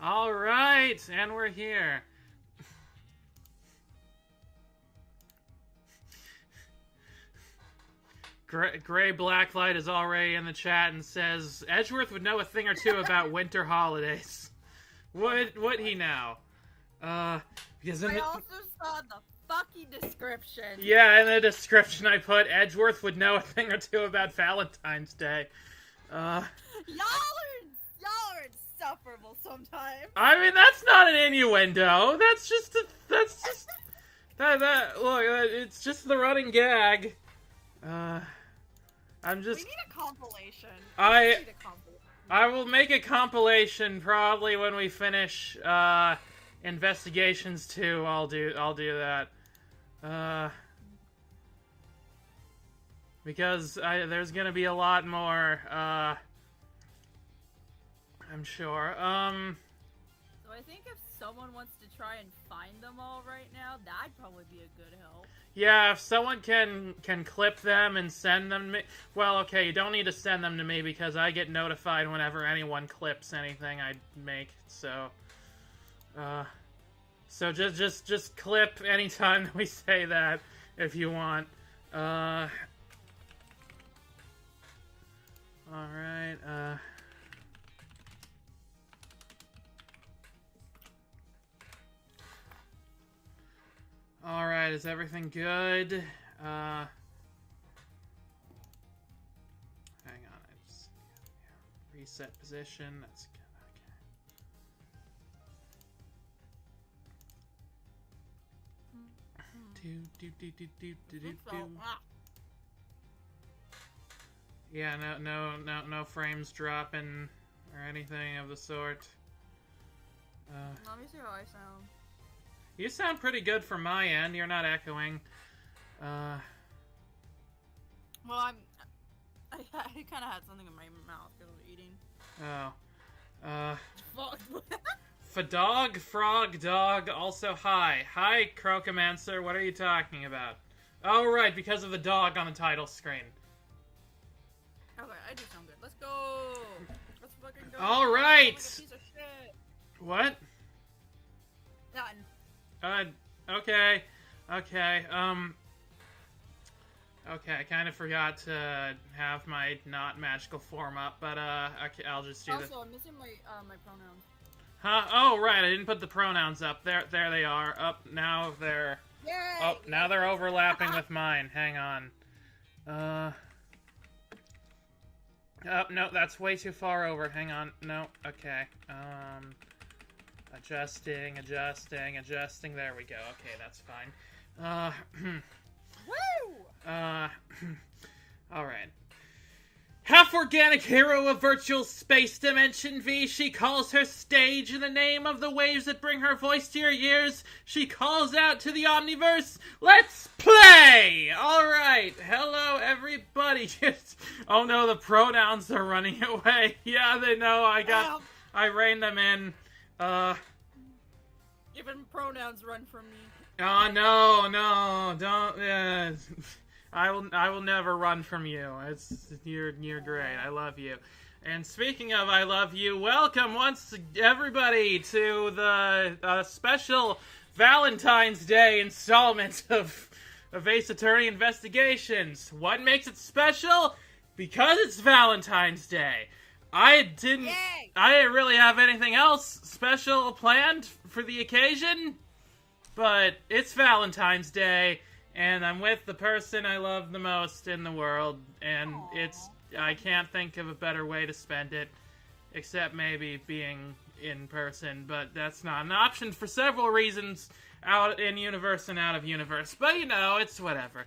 All right, and we're here. Gray Blacklight is already in the chat and says Edgeworth would know a thing or two about winter holidays. Would he now? Because I also saw the fucking description. Yeah, in the description I put Edgeworth would know a thing or two about Valentine's Day. Y'all are insufferable sometimes. I mean, that's not an innuendo. That's just look, it's just the running gag. I'm just. We need a compilation. I will make a compilation probably when we finish Investigations 2. I'll do that. Because there's gonna be a lot more. I'm sure. So I think if someone wants to try and find them all right now, that'd probably be a good help. Yeah, if someone can clip them and send them to me. Well, okay, you don't need to send them to me because I get notified whenever anyone clips anything I make. So, so just clip anytime that we say that if you want. All right. Alright, is everything good? Hang on, I just reset position, that's good, okay. Yeah, no frames dropping or anything of the sort. Let me see how I sound. You sound pretty good from my end. You're not echoing. Well, I kind of had something in my mouth because I was eating. Oh. Fuck. Fadog, Frog, Dog, also hi. Hi, Crocomancer, what are you talking about? Oh, right, because of the dog on the title screen. Okay, I do sound good. Let's go! Let's fucking go! Alright! Piece of shit! What? Done. Okay. Okay, I kind of forgot to have my not magical form up, but, okay, I'll just do this. Also, I'm missing my, my pronouns. Huh? Oh, right, I didn't put the pronouns up. There they are. Up, now they're... Yay! Oh, now they're overlapping with mine. Hang on. Oh, no, that's way too far over. Hang on. No, okay. Adjusting. There we go. Okay, that's fine. Woo! Alright. Half-organic hero of virtual space dimension V, she calls her stage in the name of the waves that bring her voice to your ears. She calls out to the Omniverse, let's play! Alright, hello everybody. Oh no, the pronouns are running away. Yeah, they know, I reined them in. Even pronouns run from me. Oh no, don't, I will never run from you. You're great. I love you. And speaking of I love you, welcome once everybody to the special Valentine's Day installment of Ace Attorney Investigations. What makes it special? Because it's Valentine's Day. I didn't really have anything else special planned for the occasion, but it's Valentine's Day. And I'm with the person I love the most in the world, and I can't think of a better way to spend it, except maybe being in person, but that's not an option for several reasons, out in universe and out of universe, but you know, it's whatever.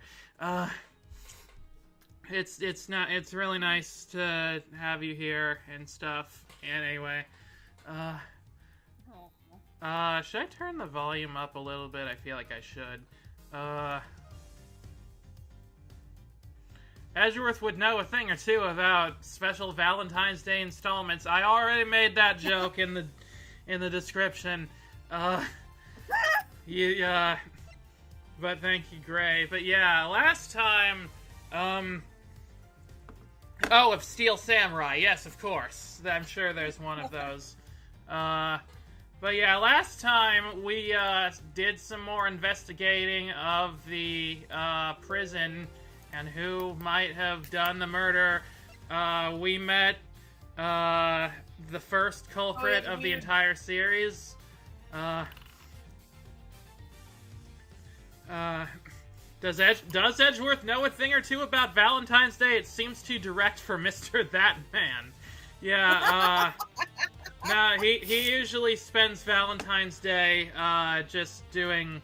It's really nice to have you here and stuff, and anyway, should I turn the volume up a little bit? I feel like I should. Edgeworth would know a thing or two about special Valentine's Day installments. I already made that joke in the description. But thank you, Gray. But yeah, last time, oh, of Steel Samurai. Yes, of course. I'm sure there's one of those. But yeah, last time we did some more investigating of the prison and who might have done the murder. We met the first culprit of the entire series. Does Edgeworth know a thing or two about Valentine's Day? It seems too direct for Mr. That Man. Yeah, no, he usually spends Valentine's Day just doing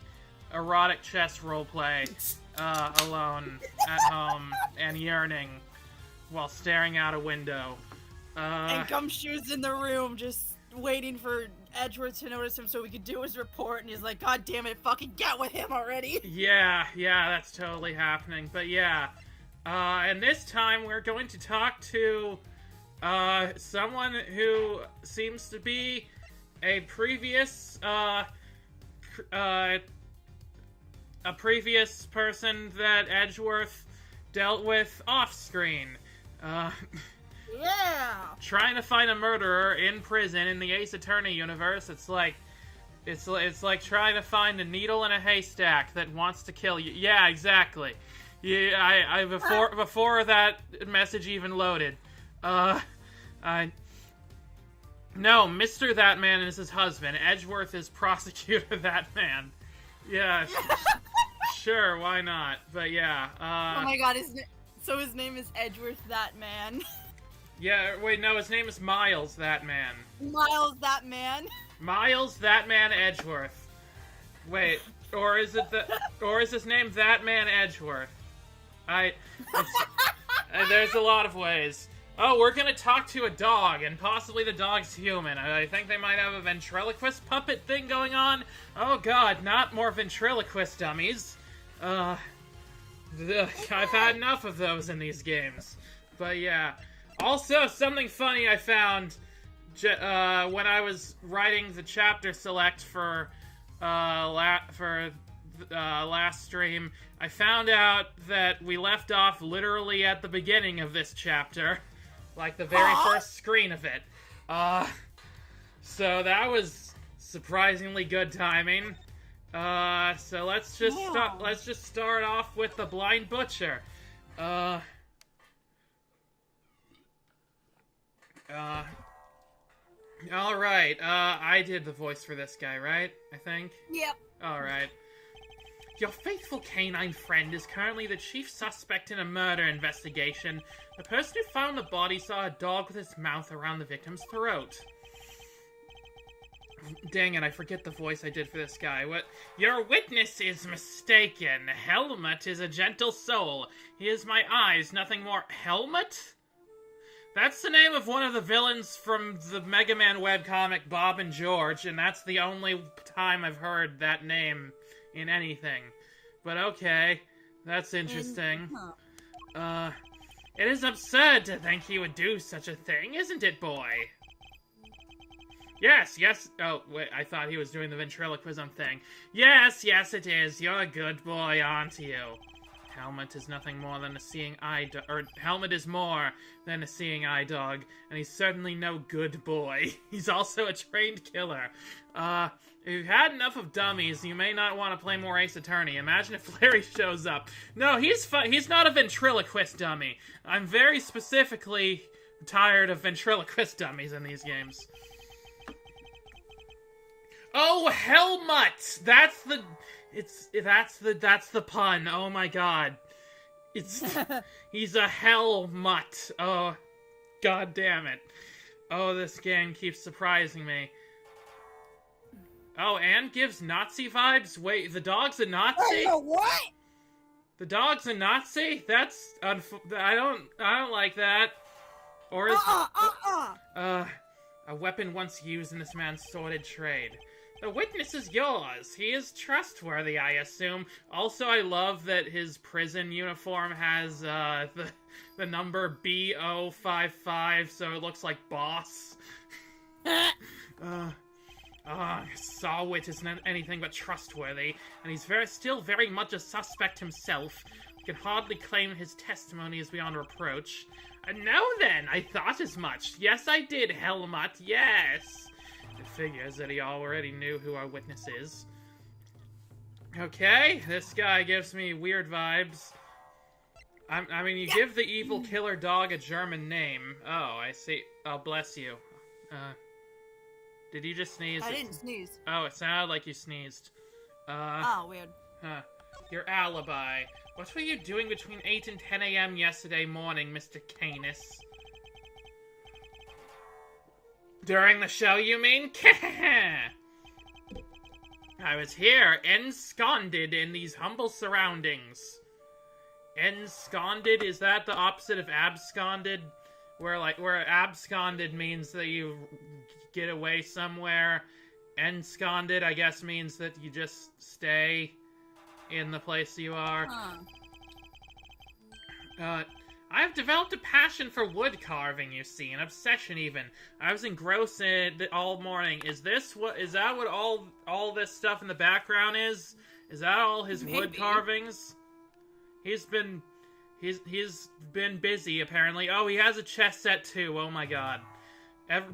erotic chess roleplay alone at home and yearning while staring out a window. And Gumshoe's in the room just waiting for Edgeworth to notice him so we could do his report, and he's like, God damn it, fucking get with him already! Yeah, that's totally happening. But yeah, and this time we're going to talk to someone who seems to be a previous person that Edgeworth dealt with off-screen. Yeah! Trying to find a murderer in prison in the Ace Attorney universe. It's like trying to find a needle in a haystack that wants to kill you. Yeah, exactly. Yeah, before that message even loaded. No, Mr. That Man is his husband. Edgeworth is Prosecutor That Man. Yeah, sure, why not? But yeah, oh my god, so his name is Edgeworth That Man. Yeah, wait, no, his name is Miles That Man. Miles That Man? Miles That Man Edgeworth. Wait, or is his name That Man Edgeworth? There's a lot of ways. Oh, we're gonna talk to a dog, and possibly the dog's human. I think they might have a ventriloquist puppet thing going on. Oh god, not more ventriloquist dummies. I've had enough of those in these games. But yeah. Also, something funny I found when I was writing the chapter select for last stream, I found out that we left off literally at the beginning of this chapter. Like the very first screen of it. So that was surprisingly good timing. So let's just start off with the Blind Butcher. Alright, I did the voice for this guy, right? I think? Yep. Alright. Your faithful canine friend is currently the chief suspect in a murder investigation. The person who found the body saw a dog with its mouth around the victim's throat. Dang it, I forget the voice I did for this guy. What? Your witness is mistaken. Helmut is a gentle soul. He is my eyes, nothing more. Helmut? That's the name of one of the villains from the Mega Man webcomic Bob and George, and that's the only time I've heard that name in anything. But okay, that's interesting. It is absurd to think he would do such a thing, isn't it, boy? Yes. Oh, wait, I thought he was doing the ventriloquism thing. Yes, it is. You're a good boy, aren't you? Helmut is nothing more than a seeing eye Helmut is more than a seeing eye dog, and he's certainly no good boy. He's also a trained killer. If you've had enough of dummies, you may not want to play more Ace Attorney. Imagine if Larry shows up. No, he's not a ventriloquist dummy. I'm very specifically tired of ventriloquist dummies in these games. Oh, Helmut! That's the pun. Oh my god. He's a Helmut. Oh, god damn it. Oh, this game keeps surprising me. Oh, and gives Nazi vibes? Wait, the dog's a Nazi? What? The dog's a Nazi? That's I don't like that. Or is a weapon once used in this man's sordid trade. The witness is yours. He is trustworthy, I assume. Also, I love that his prison uniform has the number B055, so it looks like boss. Sawwit isn't anything but trustworthy, and he's still very much a suspect himself. We can hardly claim his testimony is beyond reproach. No then, I thought as much. Yes, I did, Helmut, yes. Figures that he already knew who our witness is. Okay, this guy gives me weird vibes. I mean, you give the evil killer dog a German name. Oh, I see. Oh, bless you. Did you just sneeze? I didn't sneeze. Oh, it sounded like you sneezed. Oh, weird. Huh. Your alibi. What were you doing between 8 and 10 a.m. yesterday morning, Mr. Canis? During the show, you mean? I was here, ensconded in these humble surroundings. Ensconded, is that the opposite of absconded? Where absconded means that you get away somewhere. Ensconded, I guess, means that you just stay in the place you are. I've developed a passion for wood carving, you see, an obsession even. I was engrossed in it all morning. Is that what all this stuff in the background is? Is that all his wood carvings? He's been busy, apparently. Oh, he has a chess set, too. Oh, my God.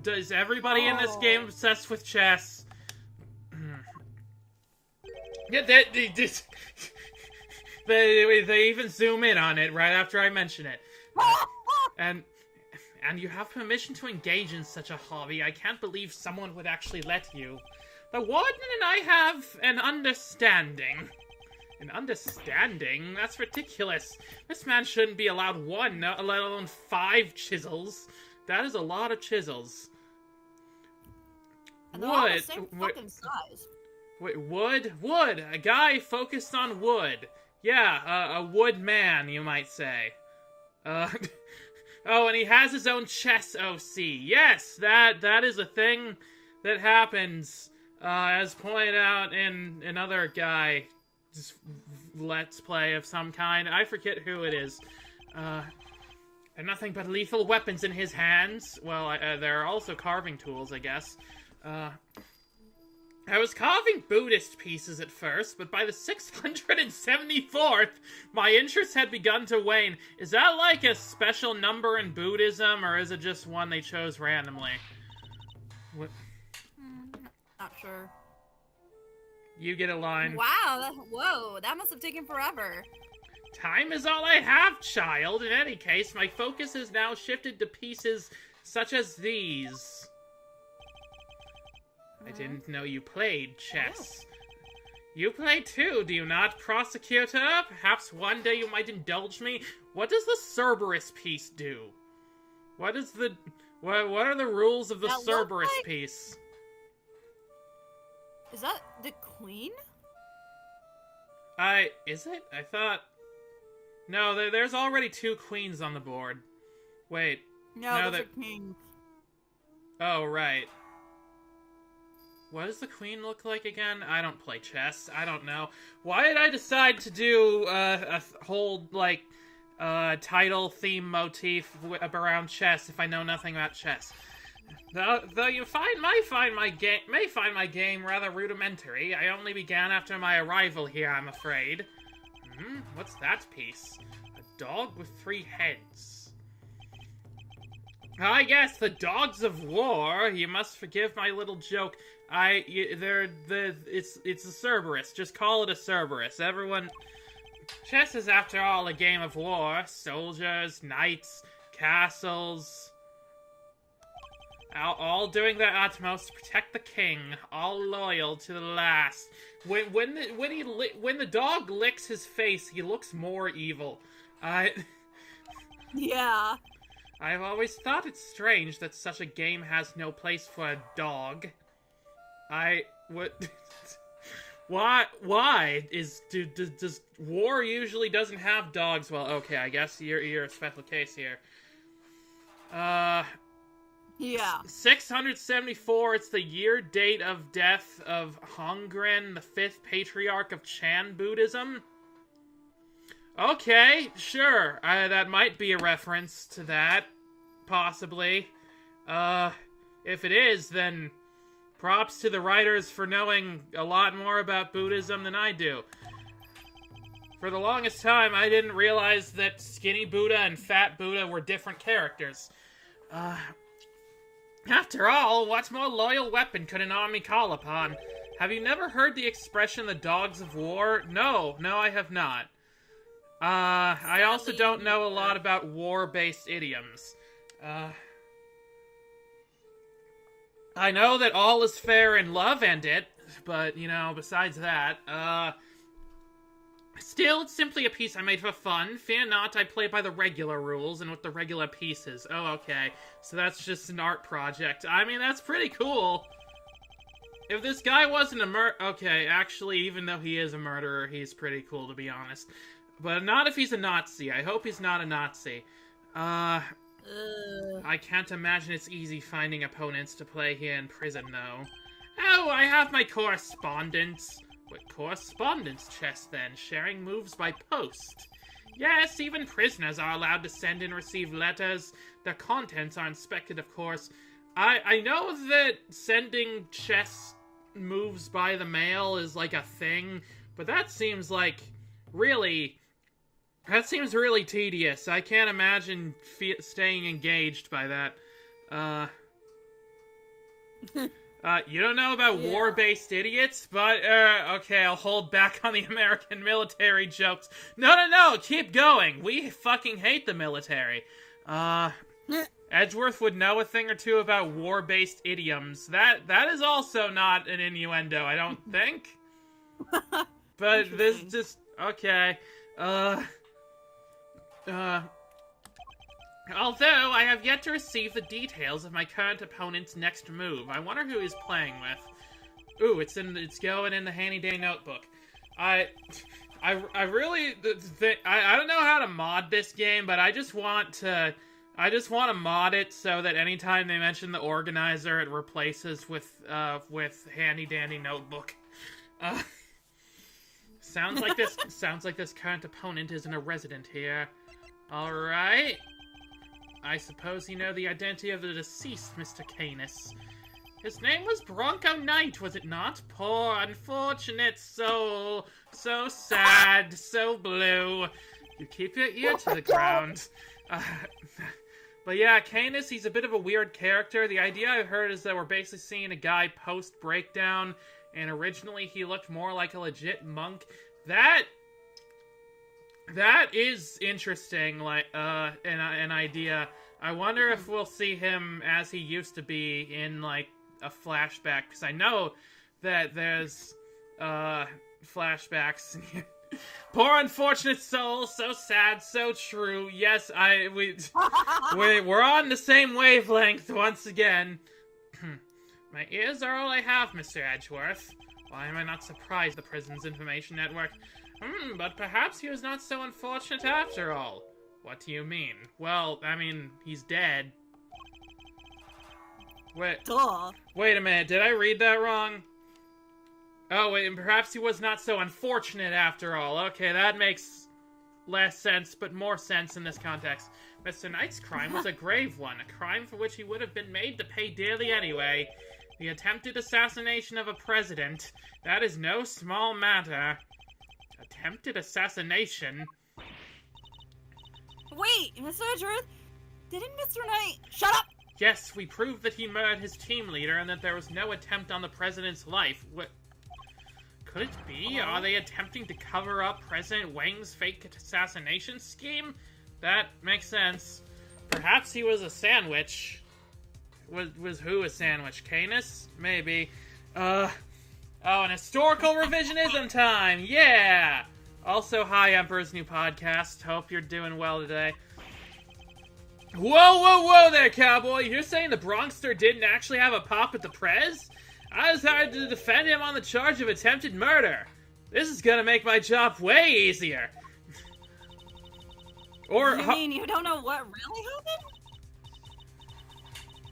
Is everybody in this game obsessed with chess? Yeah, they even zoom in on it right after I mention it. And you have permission to engage in such a hobby. I can't believe someone would actually let you. The warden and I have an understanding. An understanding? That's ridiculous. This man shouldn't be allowed one, let alone 5 chisels. That is a lot of chisels. And they're all the same fucking size. Wait, wood? Wood! A guy focused on wood. Yeah, a wood man, you might say. Oh, and he has his own chess OC. Yes, that is a thing that happens, as pointed out in another guy Let's Play of some kind. I forget who it is. And nothing but lethal weapons in his hands. Well, there are also carving tools, I guess. I was carving Buddhist pieces at first, but by the 674th, my interest had begun to wane. Is that like a special number in Buddhism, or is it just one they chose randomly? What? Not sure. You get a line. Wow, whoa, that must have taken forever. Time is all I have, child. In any case, my focus has now shifted to pieces such as these. I didn't know you played chess. You play too, do you not, Prosecutor? Perhaps one day you might indulge me? What does the Cerberus piece do? What are the rules of the Cerberus piece? Is that the queen? Is it? I thought... No, there's already 2 queens on the board. Wait. No, those are kings. Oh, right. What does the queen look like again? I don't play chess. I don't know. Why did I decide to do a whole, like, title theme motif around chess if I know nothing about chess? Though you may find my game rather rudimentary. I only began after my arrival here, I'm afraid. What's that piece? A dog with 3 heads. Ah, yes, the dogs of war. You must forgive my little joke. It's a Cerberus. Just call it a Cerberus. Everyone... Chess is, after all, a game of war. Soldiers, knights, castles... All doing their utmost to protect the king. All loyal to the last. When the dog licks his face, he looks more evil. Yeah. I've always thought it strange that such a game has no place for a dog. Why? Does war usually doesn't have dogs? Well, okay, I guess you're a special case here. Yeah. 674, it's the year date of death of Hongren, the 5th patriarch of Chan Buddhism. Okay, sure. That might be a reference to that. Possibly. If it is, then props to the writers for knowing a lot more about Buddhism than I do. For the longest time, I didn't realize that Skinny Buddha and Fat Buddha were different characters. After all, what more loyal weapon could an army call upon? Have you never heard the expression, the dogs of war? No, I have not. I also don't know a lot about war-based idioms. I know that all is fair in love and it, but, you know, besides that, still, it's simply a piece I made for fun. Fear not, I play by the regular rules and with the regular pieces. Oh, okay. So that's just an art project. I mean, that's pretty cool. If this guy wasn't a okay, actually, even though he is a murderer, he's pretty cool, to be honest. But not if he's a Nazi. I hope he's not a Nazi. I can't imagine it's easy finding opponents to play here in prison, though. Oh, I have my correspondence. What correspondence chest, then? Sharing moves by post. Yes, even prisoners are allowed to send and receive letters. Their contents are inspected, of course. I know that sending chess moves by the mail is like a thing, but that seems like really... That seems really tedious. I can't imagine staying engaged by that. You don't know about war-based idiots? But, okay, I'll hold back on the American military jokes. No, keep going. We fucking hate the military. Edgeworth would know a thing or two about war-based idioms. That is also not an innuendo, I don't think. But this just... Okay. Although, I have yet to receive the details of my current opponent's next move. I wonder who he's playing with. Ooh, it's going in the handy-dandy notebook. I really... I don't know how to mod this game, but I just want to mod it so that anytime they mention the organizer, it replaces with handy-dandy notebook. Sounds like this current opponent isn't a resident here. Alright. I suppose you know the identity of the deceased, Mr. Canis. His name was Bronco Knight, was it not? Poor, unfortunate soul. So sad, so blue. You keep your ear to the ground. But yeah, Canis, he's a bit of a weird character. The idea I heard is that we're basically seeing a guy post-breakdown, and originally he looked more like a legit monk. That is interesting, like, an idea. I wonder if we'll see him as he used to be in, like, a flashback, because I know that there's, flashbacks. Poor unfortunate soul, so sad, so true. Yes, we're on the same wavelength once again. My ears are all I have, Mr. Edgeworth. Why am I not surprised the prison's information network? But perhaps he was not so unfortunate after all. What do you mean? Well, I mean, he's dead. Wait a minute, did I read that wrong? Oh, wait, and perhaps he was not so unfortunate after all. Okay, that makes less sense, but more sense in this context. Mr. Knight's crime was a grave one, a crime for which he would have been made to pay dearly anyway. The attempted assassination of a president. That is no small matter. Attempted assassination? Wait, Mr. Edgeworth? Didn't Mr. Knight... Shut up! Yes, we proved that he murdered his team leader and that there was no attempt on the president's life. What... Could it be? Are they attempting to cover up President Wang's fake assassination scheme? That makes sense. Perhaps he was a sandwich. Was who a sandwich? Canis? Maybe. Oh, an historical revisionism time! Yeah! Also, hi, Emperor's New Podcast. Hope you're doing well today. Whoa there, cowboy! You're saying the Bronxster didn't actually have a pop at the Prez? I was hired to defend him on the charge of attempted murder. This is gonna make my job way easier. Or you mean you don't know what really happened?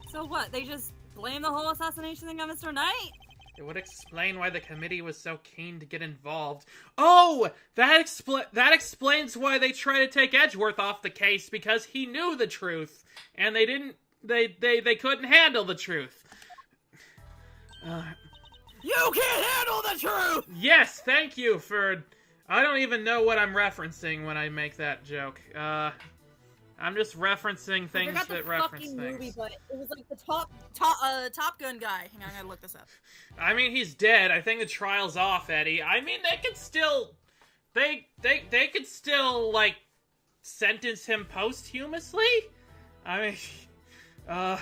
So what, they just blame the whole assassination thing on Mr. Knight? It would explain why the committee was so keen to get involved. Oh! That explains why they tried to take Edgeworth off the case, because he knew the truth. And they didn't... They couldn't handle the truth. You can't handle the truth! Yes, thank you for... I don't even know what I'm referencing when I make that joke. I I'm just referencing things I forgot that the reference fucking things. movie, but it was like the Top Gun guy. Hang on, I gotta look this up. I mean, he's dead. I think the trial's off, Eddie. I mean, they could still... They could still, like, sentence him posthumously? I mean,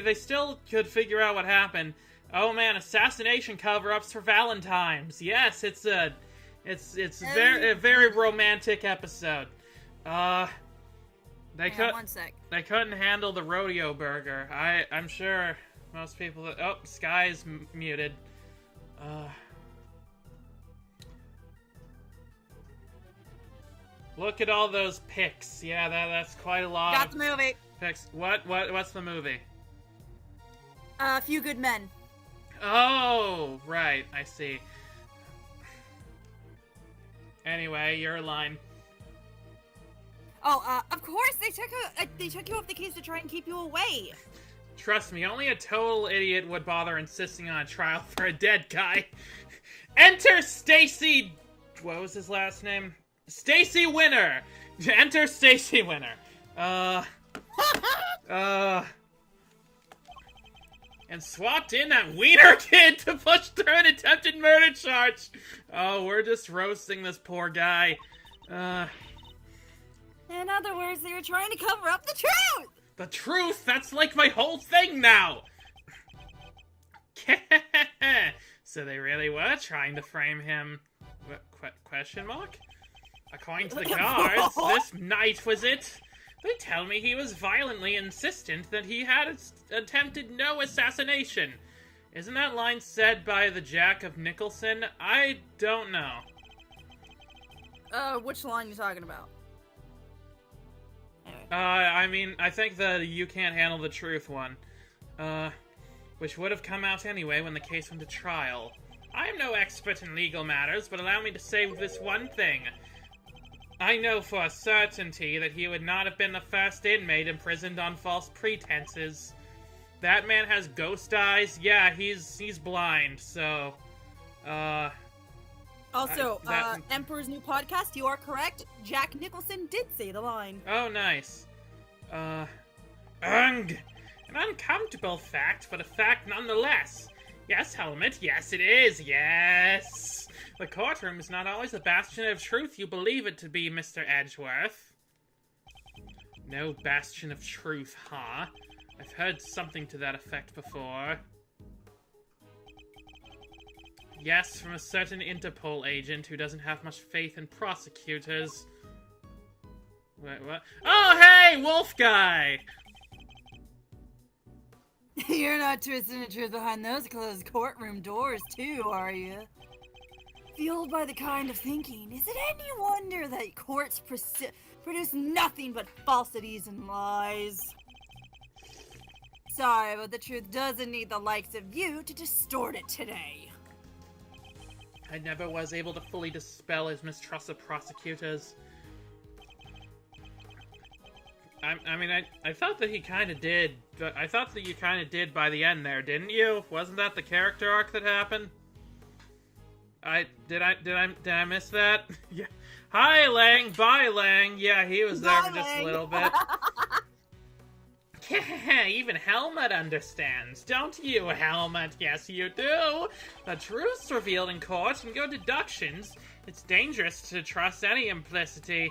they still could figure out what happened. Oh man, assassination cover-ups for Valentines. Yes, it's a very romantic episode. They One sec. They couldn't handle the rodeo burger. I'm sure most people... Oh, Sky's muted. Look at all those pics. Yeah, that's quite a lot. Got the movie. Pics. What's the movie? A Few Good Men. Oh, right. I see. Anyway, your line. Oh, of course they took you off the case to try and keep you away. Trust me, only a total idiot would bother insisting on a trial for a dead guy. Enter Stacy. What was his last name? Stacy Winner. Enter Stacy Winner. And swapped in that wiener kid to push through an attempted murder charge. Oh, we're just roasting this poor guy. In other words, they were trying to cover up the truth! The truth? That's like my whole thing now! So they really were trying to frame him... Question mark? According to the guards, this night was it. They tell me he was violently insistent that he had attempted no assassination. Isn't that line said by the Jack of Nicholson? I don't know. Which line are you talking about? I mean, I think the you can't handle the truth one. Which would have come out anyway when the case went to trial. I am no expert in legal matters, but allow me to say this one thing. I know for a certainty that he would not have been the first inmate imprisoned on false pretenses. That man has ghost eyes. Yeah, he's blind, so... Also, Emperor's New Podcast, you are correct. Jack Nicholson did say the line. Oh, nice. An uncomfortable fact, but a fact nonetheless. Yes, Helmet, yes it is, yes! The courtroom is not always a bastion of truth you believe it to be, Mr. Edgeworth. No bastion of truth, huh? I've heard something to that effect before. Yes, from a certain Interpol agent who doesn't have much faith in prosecutors. Wait, what? Oh, hey, Wolf Guy! You're not twisting the truth behind those closed courtroom doors, too, are you? Fueled by the kind of thinking, is it any wonder that courts produce nothing but falsities and lies? Sorry, but the truth doesn't need the likes of you to distort it today. I never was able to fully dispel his mistrust of prosecutors. I mean, I thought that he kind of did. But I thought that you kind of did by the end there, didn't you? Wasn't that the character arc that happened? Did I miss that? Yeah. Hi, Lang. Bye, Lang. Yeah, he was there for just a little bit. Even Helmet understands. Don't you, Helmet? Yes, you do. The truth's revealed in court and your deductions. It's dangerous to trust any implicity.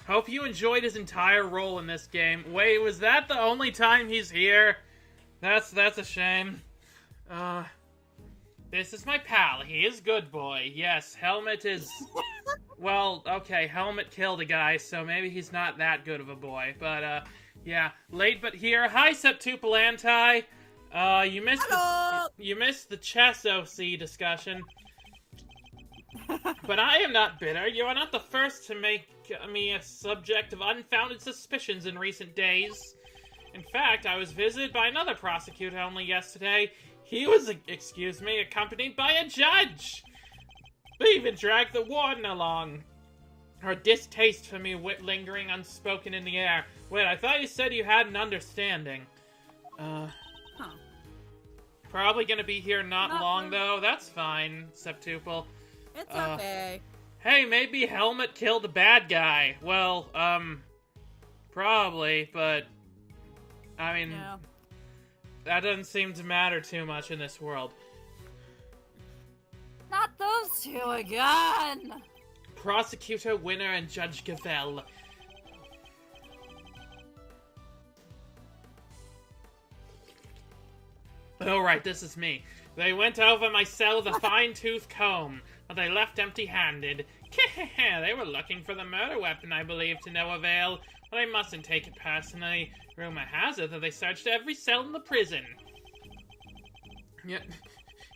Hope you enjoyed his entire role in this game. Wait, was that the only time he's here? That's a shame. This is my pal. He is good boy. Yes, Helmet is... Well, okay, Helmet killed a guy, so maybe he's not that good of a boy. But, yeah. Late but here. Hi, Septuple Anti. You missed the chess OC discussion. But I am not bitter. You are not the first to make me a subject of unfounded suspicions in recent days. In fact, I was visited by another prosecutor only yesterday. He was, accompanied by a judge. They even dragged the warden along. Her distaste for me lingering unspoken in the air. Wait, I thought you said you had an understanding. Probably gonna be here not long, though. That's fine, Septuple. It's okay. Hey, maybe Helmet killed the bad guy. Well, probably, but... I mean... Yeah. That doesn't seem to matter too much in this world. Not those two again! Prosecutor, Winner, and Judge Gavel. Oh, right, this is me. They went over my cell with a fine-tooth comb, but they left empty-handed. They were looking for the murder weapon, I believe, to no avail, but I mustn't take it personally. Rumor has it that they searched every cell in the prison. Yeah.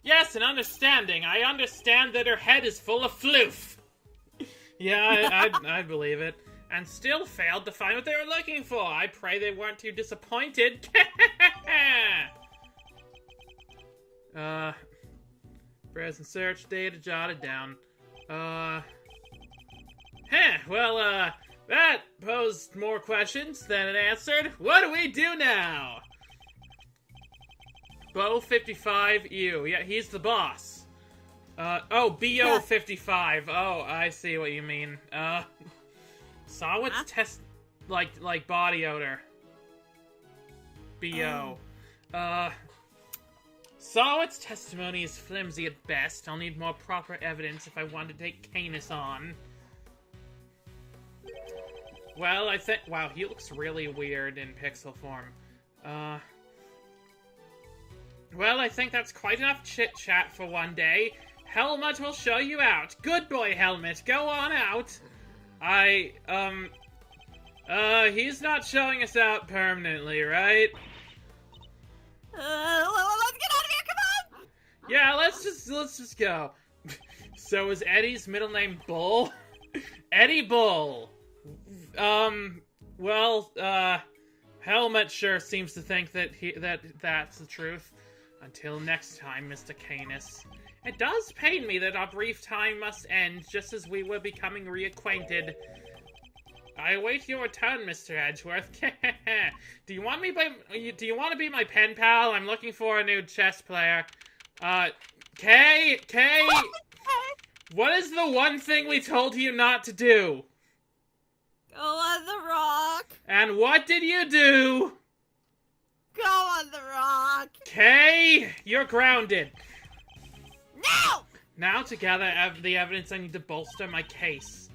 Yes, an understanding. I understand that her head is full of floof. Yeah, I believe it. And still failed to find what they were looking for. I pray they weren't too disappointed. Present search data jotted down. That posed more questions than it answered. What do we do now? Bo55U. Yeah, he's the boss. BO55. Oh, I see what you mean. Saw what's test... like body odor. BO. Sawat's testimony is flimsy at best. I'll need more proper evidence if I want to take Canis on. Well, I think... Wow, he looks really weird in pixel form. Well, I think that's quite enough chit-chat for one day. Helmet will show you out. Good boy, Helmet. Go on out. He's not showing us out permanently, right? Let's get out of here, come on! Yeah, let's just go. So is Eddie's middle name Bull? Eddie Bull. Helmet sure seems to think that's the truth. Until next time, Mr. Canis. It does pain me that our brief time must end just as we were becoming reacquainted. I await your return, Mr. Edgeworth. Do you want to be my pen pal? I'm looking for a new chess player. Kay, what is the one thing we told you not to do? Go on the rock. And what did you do? Go on the rock. Kay, you're grounded. No! Now to gather the evidence I need to bolster my case.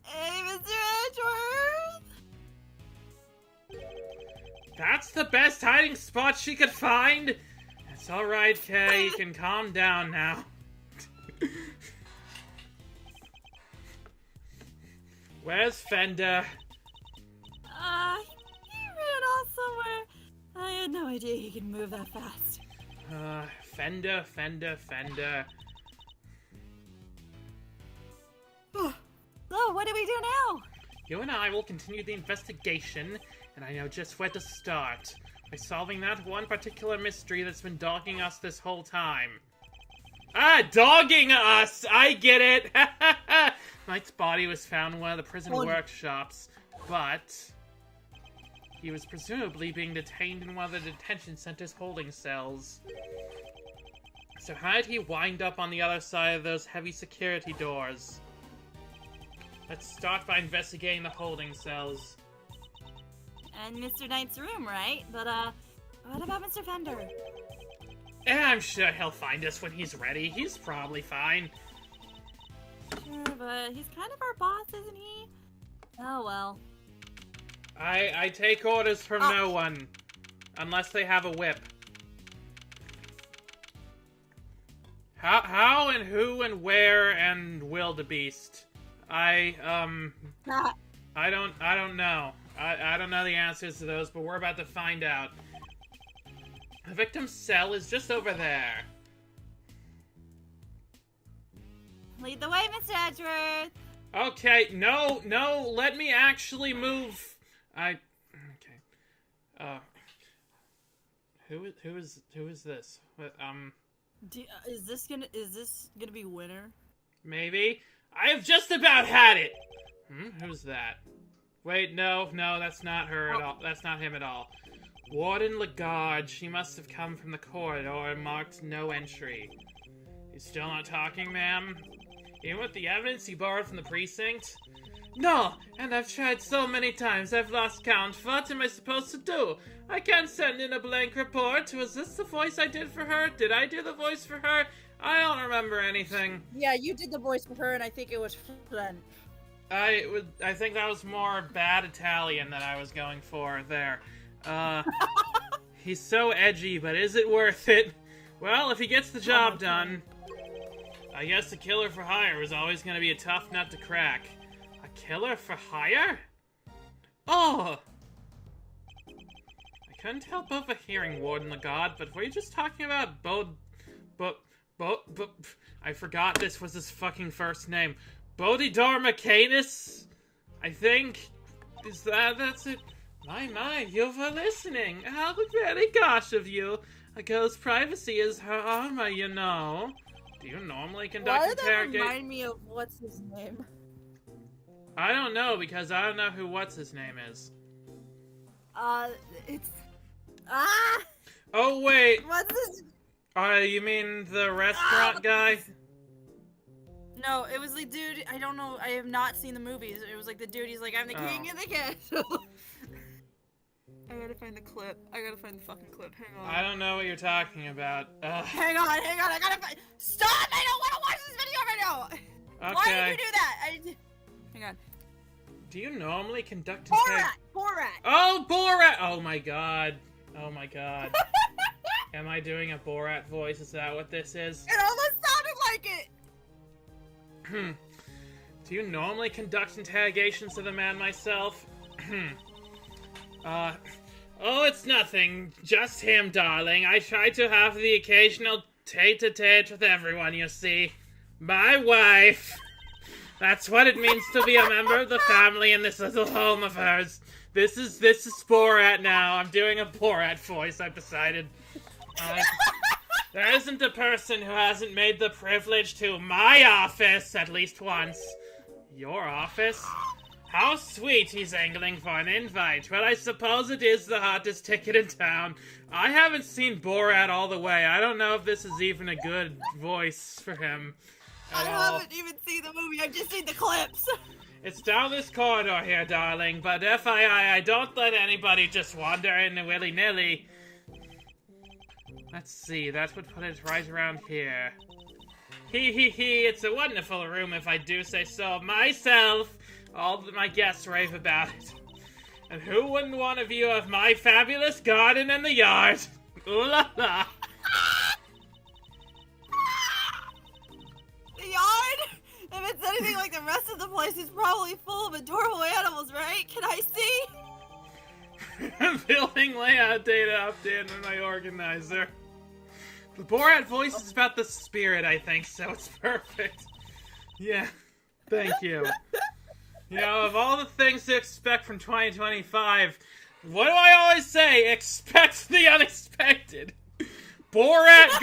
Hey, Mr. Edgeworth! That's the best hiding spot she could find? It's alright, Kay. You can calm down now. Where's Fender? He ran off somewhere. I had no idea he could move that fast. Fender. So, what do we do now? You and I will continue the investigation, and I know just where to start. By solving that one particular mystery that's been dogging us this whole time. Dogging us! I get it! Knight's body was found in one of the prison workshops, but he was presumably being detained in one of the detention center's holding cells. So how did he wind up on the other side of those heavy security doors? Let's start by investigating the holding cells. And Mr. Knight's room, right? But, what about Mr. Fender? I'm sure he'll find us when he's ready. He's probably fine. Sure, but he's kind of our boss, isn't he? Oh, well. I take orders from no one. Unless they have a whip. How and who and where and wildebeest? I don't know. I don't know the answers to those, but we're about to find out. The victim's cell is just over there. Lead the way, Mr. Edgeworth. Okay, no, let me actually move. Okay. Who is this? What, Is this gonna be Winner? Maybe. I have just about had it. Who's that? Wait, no, that's not her at all. That's not him at all. Warden Lagarde. She must have come from the corridor and marked no entry. still not talking, ma'am? Even with the evidence you borrowed from the precinct? No, and I've tried so many times I've lost count. What am I supposed to do? I can't send in a blank report. Was this the voice I did for her? Did I do the voice for her? I don't remember anything. Yeah, you did the voice for her, and I think it was French. I think that was more bad Italian that I was going for there. He's so edgy, but is it worth it? Well, if he gets the job done, I guess the killer for hire is always going to be a tough nut to crack. A killer for hire? Oh! I couldn't help overhearing Warden Legod, but were you just talking about I forgot this was his fucking first name. Bodidor McCanus? I think. That's it? My, you were listening. How very gosh of you. A girl's privacy is her armor, you know. Do you normally conduct interrogation? Why does that remind me of what's his name? I don't know, because I don't know who what's his name is. It's... Oh, wait. What's his... You mean the restaurant guy? No, it was the dude, I don't know, I have not seen the movies. It was like the dude, he's like, I'm the king of the castle. I gotta find the clip. I gotta find the fucking clip. Hang on. I don't know what you're talking about. Hang on, I gotta find... Stop! I don't wanna watch this video right now! Okay. Why did you do that? Hang on. Do you normally conduct Borat! Oh, Borat! Oh my god. Oh my god. Am I doing a Borat voice? Is that what this is? It almost sounded like it! Do you normally conduct interrogations of the man myself? Oh, it's nothing. Just him, darling. I try to have the occasional tete-a-tete with everyone, you see. My wife. That's what it means to be a member of the family in this little home of hers. This is Borat now. I'm doing a Borat voice, I've decided. There isn't a person who hasn't made the privilege to my office at least once. Your office? How sweet he's angling for an invite. Well, I suppose it is the hottest ticket in town. I haven't seen Borat all the way. I don't know if this is even a good voice for him at all. Haven't even seen the movie. I've just seen the clips. It's down this corridor here, darling, but FYI, I don't let anybody just wander in willy-nilly. Let's see, that would put it right around here. It's a wonderful room if I do say so myself. All my guests rave about it. And who wouldn't want a view of my fabulous garden in the yard? Ooh la la. The yard? If it's anything like the rest of the place, it's probably full of adorable animals, right? Can I see? Building layout data updated in my organizer. The Borat voice is about the spirit, I think, so it's perfect. Yeah, thank you. You know, of all the things to expect from 2025, what do I always say? Expect the unexpected. Borat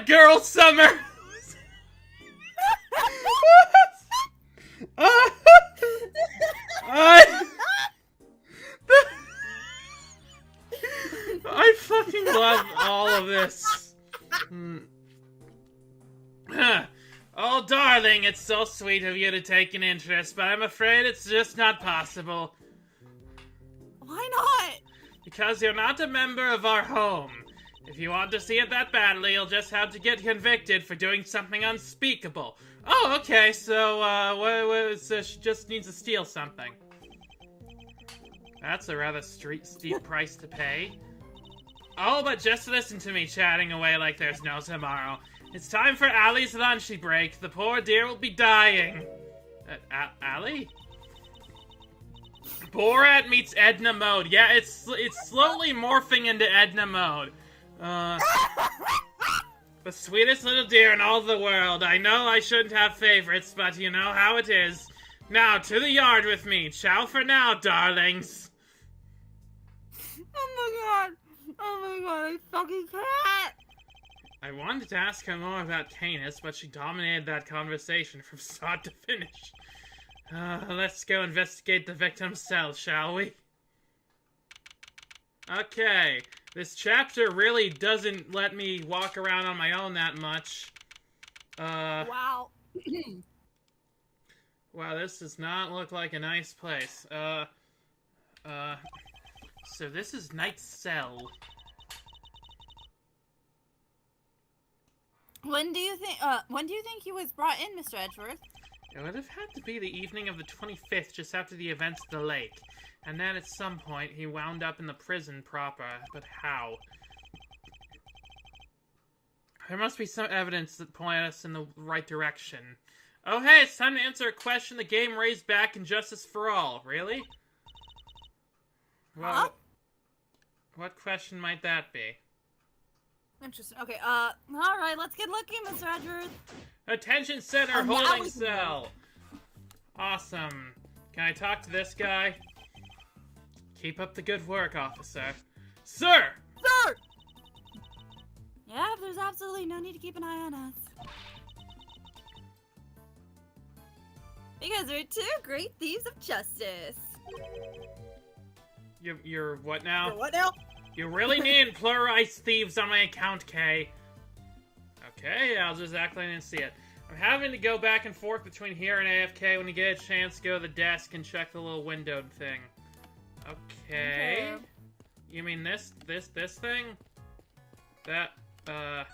Girl Summer. I fucking love all of this. Oh, darling, it's so sweet of you to take an interest, but I'm afraid it's just not possible. Why not? Because you're not a member of our home. If you want to see it that badly, you'll just have to get convicted for doing something unspeakable. Oh, okay, so, she just needs to steal something. That's a rather steep price to pay. Oh, but just listen to me chatting away like there's no tomorrow. It's time for Allie's lunchy break. The poor dear will be dying. Allie? Borat meets Edna mode. Yeah, it's slowly morphing into Edna mode. The sweetest little deer in all the world. I know I shouldn't have favorites, but you know how it is. Now, to the yard with me. Ciao for now, darlings. Oh my god. Oh my god, I fucking can't. I wanted to ask her more about Canis, but she dominated that conversation from start to finish. Let's go investigate the victim's cell, shall we? Okay. This chapter really doesn't let me walk around on my own that much. Wow. Wow, this does not look like a nice place. So this is Knight's cell. When do you think he was brought in, Mr. Edgeworth? It would have had to be the evening of the 25th, just after the events at the lake. And then at some point, he wound up in the prison proper. But how? There must be some evidence that point us in the right direction. Oh hey, it's time to answer a question the game raised back in Justice for All. Really? Well, Huh? what question might that be? Interesting. Okay, alright, let's get looking, Mr. Edgeworth. Attention Center holding cell! Awesome. Can I talk to this guy? Keep up the good work, officer. Sir! Sir! Yeah, there's absolutely no need to keep an eye on us. Because we're two great thieves of justice. You're what now? For what now? You really need pluralized thieves on my account, Kay. Okay, I'll just act like I didn't see it. I'm having to go back and forth between here and AFK. When you get a chance, go to the desk and check the little windowed thing. Okay. You mean this thing? That, Oh,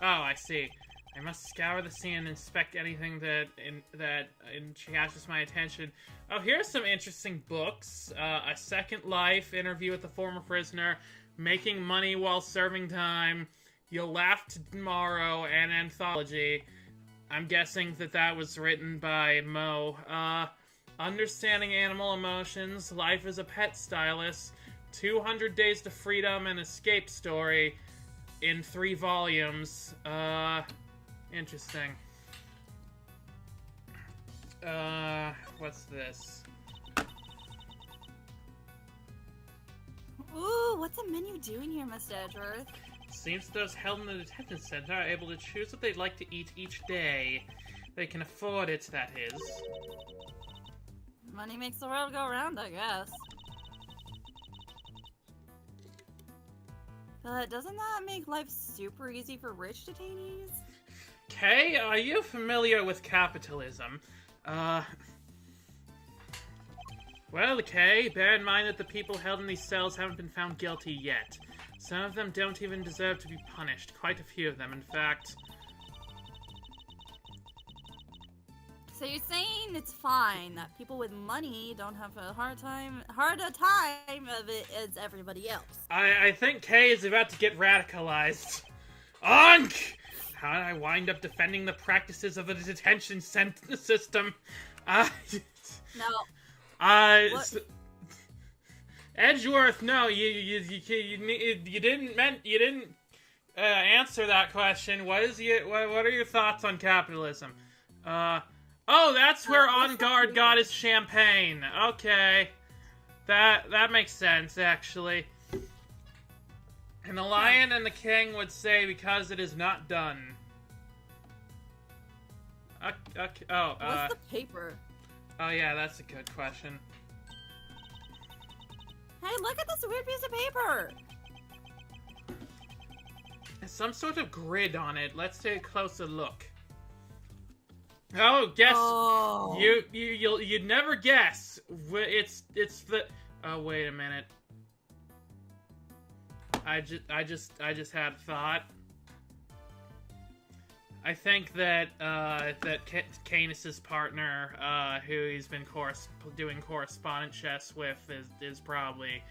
I see. I must scour the scene and inspect anything that catches my attention. Oh, here's some interesting books. A Second Life, Interview with the Former Prisoner, Making Money While Serving Time, You'll Laugh Tomorrow, and Anthology. I'm guessing that was written by Mo. Understanding Animal Emotions, Life as a Pet Stylist, 200 Days to Freedom, and Escape Story in 3 volumes. Interesting. What's this? Ooh, what's the menu doing here, Mr. Edgeworth? Seems those held in the detention center are able to choose what they'd like to eat each day. They can afford it, that is. Money makes the world go round, I guess. But doesn't that make life super easy for rich detainees? Kay, are you familiar with capitalism? Well, Kay, bear in mind that the people held in these cells haven't been found guilty yet. Some of them don't even deserve to be punished. Quite a few of them, in fact. So you're saying it's fine that people with money don't have a harder time of it as everybody else? I think Kay is about to get radicalized. Onk! How did I wind up defending the practices of the detention system? No. Edgeworth, no, you didn't answer that question. What are your thoughts on capitalism? Oh, that's where On Guard got his champagne. Okay, that makes sense actually. And the Lion and the King would say because it is not done. Okay, What's the paper? Oh yeah, that's a good question. Hey, look at this weird piece of paper! There's some sort of grid on it. Let's take a closer look. Oh, guess you'd never guess. It's the. Oh, wait a minute. I just had a thought. I think that Canis's partner, who he's been doing correspondent chess with, is probably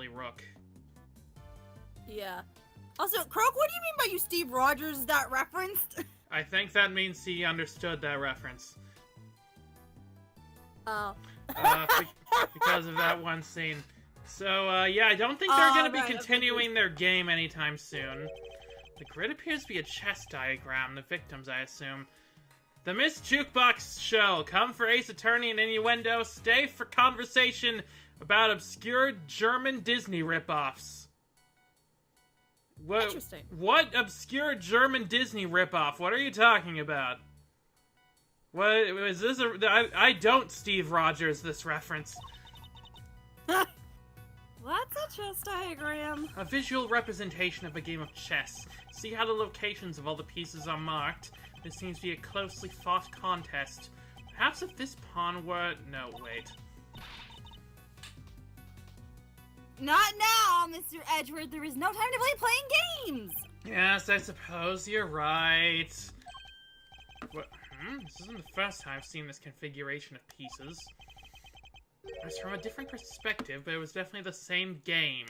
Rook. Yeah. Also, Croak, what do you mean by you Steve Rogers that referenced? I think that means he understood that reference. Oh. Because of that one scene. So, yeah, I don't think they're gonna be right, continuing their game anytime soon. The grid appears to be a chess diagram, the victims, I assume. The Miss Jukebox Show. Come for Ace Attorney and Innuendo. Stay for conversation about obscure German Disney ripoffs. Interesting. What obscure German Disney ripoff? What are you talking about? What is this? I don't Steve Rogers this reference. a chess diagram? A visual representation of a game of chess. See how the locations of all the pieces are marked? This seems to be a closely fought contest. Perhaps if this pawn were... No, wait. Not now, Mr. Edgeworth. There is no time to play playing games. Yes, I suppose you're right. What? This isn't the first time I've seen this configuration of pieces. It was from a different perspective, but it was definitely the same game.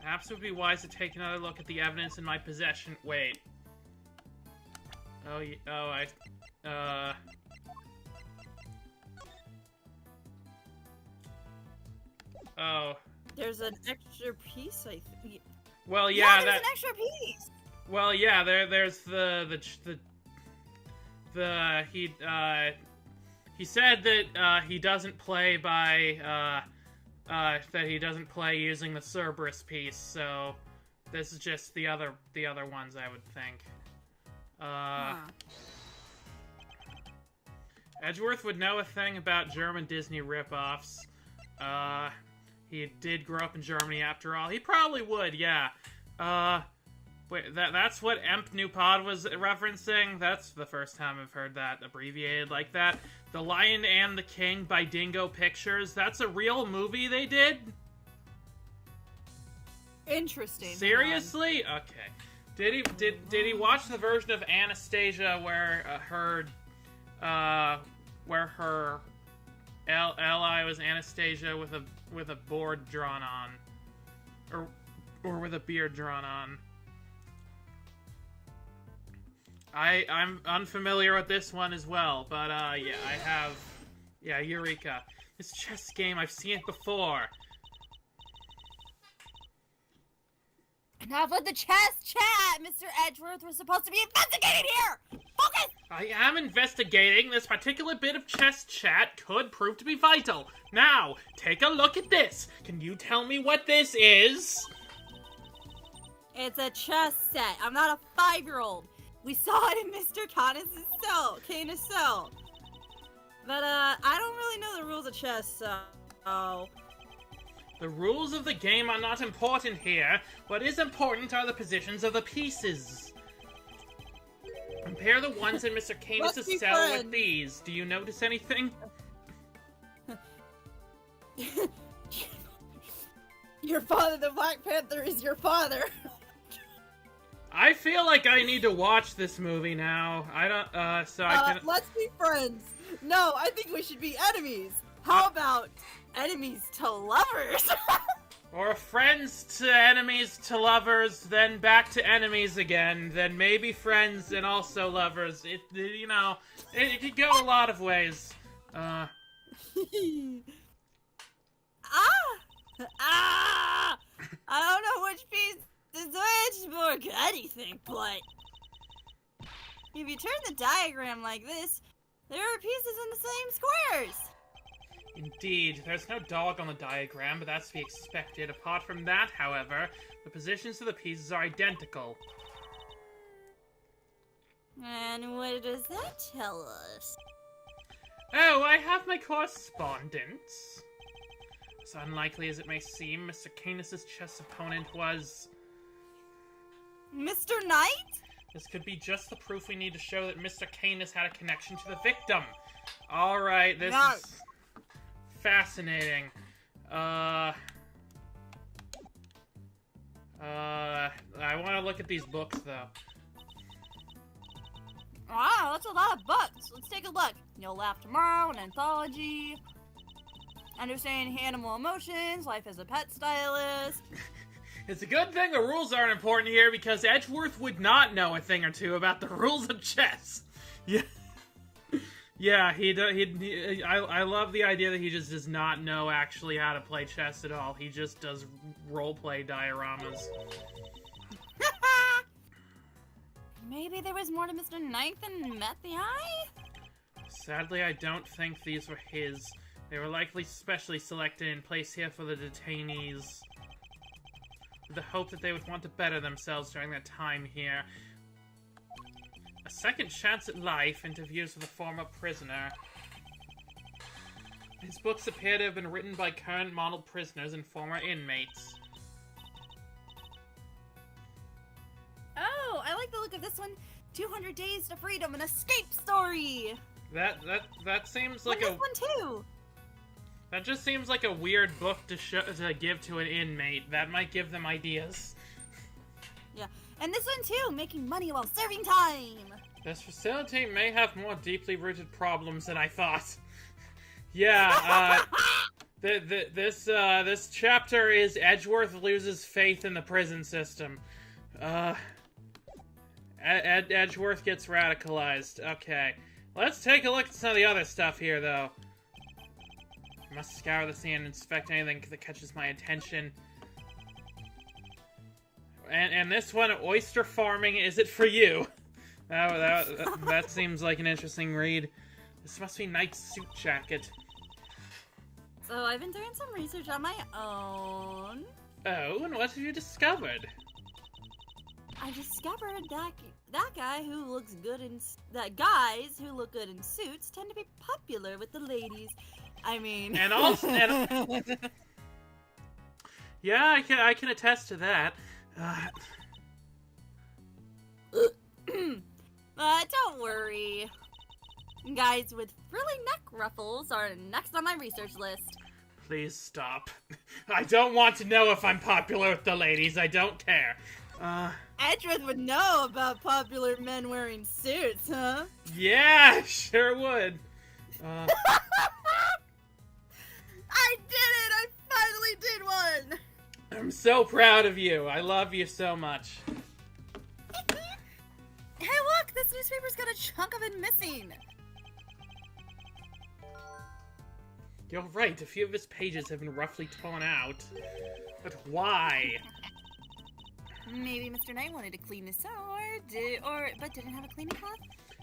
Perhaps it would be wise to take another look at the evidence in my possession. Wait. Oh. There's an extra piece, I think. Well, yeah, there's an extra piece. Well, yeah, there's he said that he doesn't play by that he doesn't play using the Cerberus piece, so this is just the other ones, I would think. Edgeworth would know a thing about German Disney ripoffs. He did grow up in Germany after all. He probably would, yeah. Wait, that's what Emp New Pod was referencing? That's the first time I've heard that abbreviated like that. The Lion and the King by Dingo Pictures. That's a real movie they did? Interesting. Seriously? Okay. Did he watch the version of Anastasia where her ally was Anastasia with a board drawn on, or with a beard drawn on? I'm unfamiliar with this one as well, but yeah, I have. Yeah, Eureka. This chess game, I've seen it before. Enough with the chess chat, Mr. Edgeworth. We're supposed to be investigating here. Focus. I am investigating. This particular bit of chess chat could prove to be vital. Now, take a look at this. Can you tell me what this is? It's a chess set. I'm not a 5-year-old. We saw it in Mr. Canis' cell. But, I don't really know the rules of chess, so... The rules of the game are not important here. What is important are the positions of the pieces. Compare the ones in Mr. Canis' cell with these. Do you notice anything? Your father, the Black Panther, is your father. I feel like I need to watch this movie now. I don't, I can... Let's be friends. No, I think we should be enemies. How about enemies to lovers? Or friends to enemies to lovers, then back to enemies again, then maybe friends and also lovers. It could go a lot of ways. I don't know which piece is which, or anything, but if you turn the diagram like this, there are pieces in the same squares. Indeed, there's no dog on the diagram, but that's to be expected. Apart from that, however, the positions of the pieces are identical. And what does that tell us? Oh, I have my correspondence. As unlikely as it may seem, Mr. Canis' chess opponent was... Mr. Knight? This could be just the proof we need to show that Mr. Canis had a connection to the victim. Alright, this is fascinating. I want to look at these books, though. Wow, that's a lot of books. Let's take a look. You'll Laugh Tomorrow, an anthology. Understanding Animal Emotions, Life as a Pet Stylist. It's a good thing the rules aren't important here, because Edgeworth would not know a thing or two about the rules of chess. Yeah. Yeah, I love the idea that he just does not know actually how to play chess at all. He just does roleplay dioramas. Maybe there was more to Mr. Knight than met the eye? Sadly, I don't think these were his. They were likely specially selected and placed here for the detainees, with the hope that they would want to better themselves during their time here. A second chance at life, interviews with a former prisoner. His books appear to have been written by current model prisoners and former inmates. Oh, I like the look of this one. 200 Days to Freedom, an escape story. That seems like this one too. That just seems like a weird book to give to an inmate. That might give them ideas. Yeah, and this one too, making money while serving time. This facility may have more deeply rooted problems than I thought. Yeah, this chapter is Edgeworth loses faith in the prison system. Edgeworth gets radicalized. Okay. Let's take a look at some of the other stuff here, though. I must scour the scene and inspect anything that catches my attention. And this one, oyster farming, is it for you? That seems like an interesting read. This must be Knight's suit jacket. So I've been doing some research on my own. Oh, and what have you discovered? I discovered that guy who looks good in that guys who look good in suits tend to be popular with the ladies. I mean, and also, yeah, I can attest to that. Don't worry. Guys with frilly neck ruffles are next on my research list. Please stop. I don't want to know if I'm popular with the ladies. I don't care. Edgeworth would know about popular men wearing suits, huh? Yeah, sure would. I did it! I finally did one! I'm so proud of you. I love you so much. Hey, look! This newspaper's got a chunk of it missing. You're right. A few of his pages have been roughly torn out. But why? Maybe Mr. Knight wanted to clean this out, but didn't have a cleaning cloth?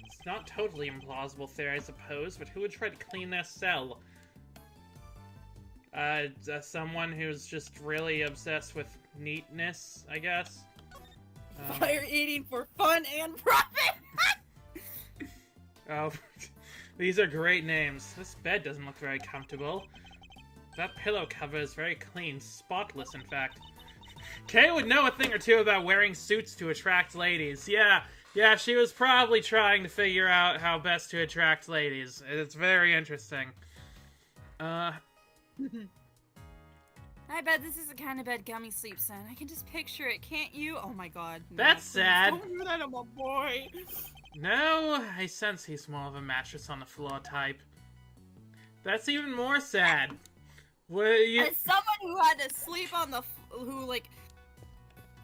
It's not totally implausible theory, I suppose, but who would try to clean their cell? Someone who's just really obsessed with neatness, I guess? Fire eating for fun and profit! Oh, these are great names. This bed doesn't look very comfortable. That pillow cover is very clean, spotless, in fact. Kay would know a thing or two about wearing suits to attract ladies. Yeah, she was probably trying to figure out how best to attract ladies. It's very interesting. I bet this is the kind of bed Gummy sleeps in. I can just picture it, can't you? Oh my god. No, that's sad. Don't do that to my boy. No, I sense he's more of a mattress on the floor type. That's even more sad. As someone who had to sleep on the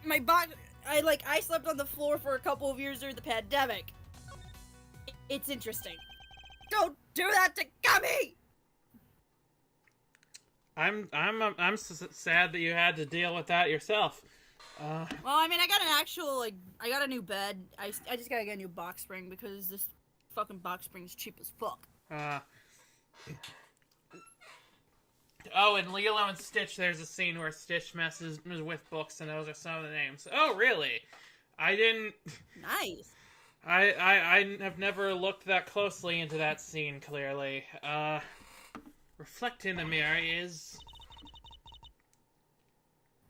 I slept on the floor for a couple of years during the pandemic. It's interesting. Don't do that to Gummy! I'm sad that you had to deal with that yourself. Well, I mean, I got I got a new bed. I just gotta get a new box spring because this fucking box spring is cheap as fuck. Oh, in Lilo and Stitch, there's a scene where Stitch messes with books, and those are some of the names. Oh, really? I didn't... Nice. I have never looked that closely into that scene, clearly. Reflect in the mirror is...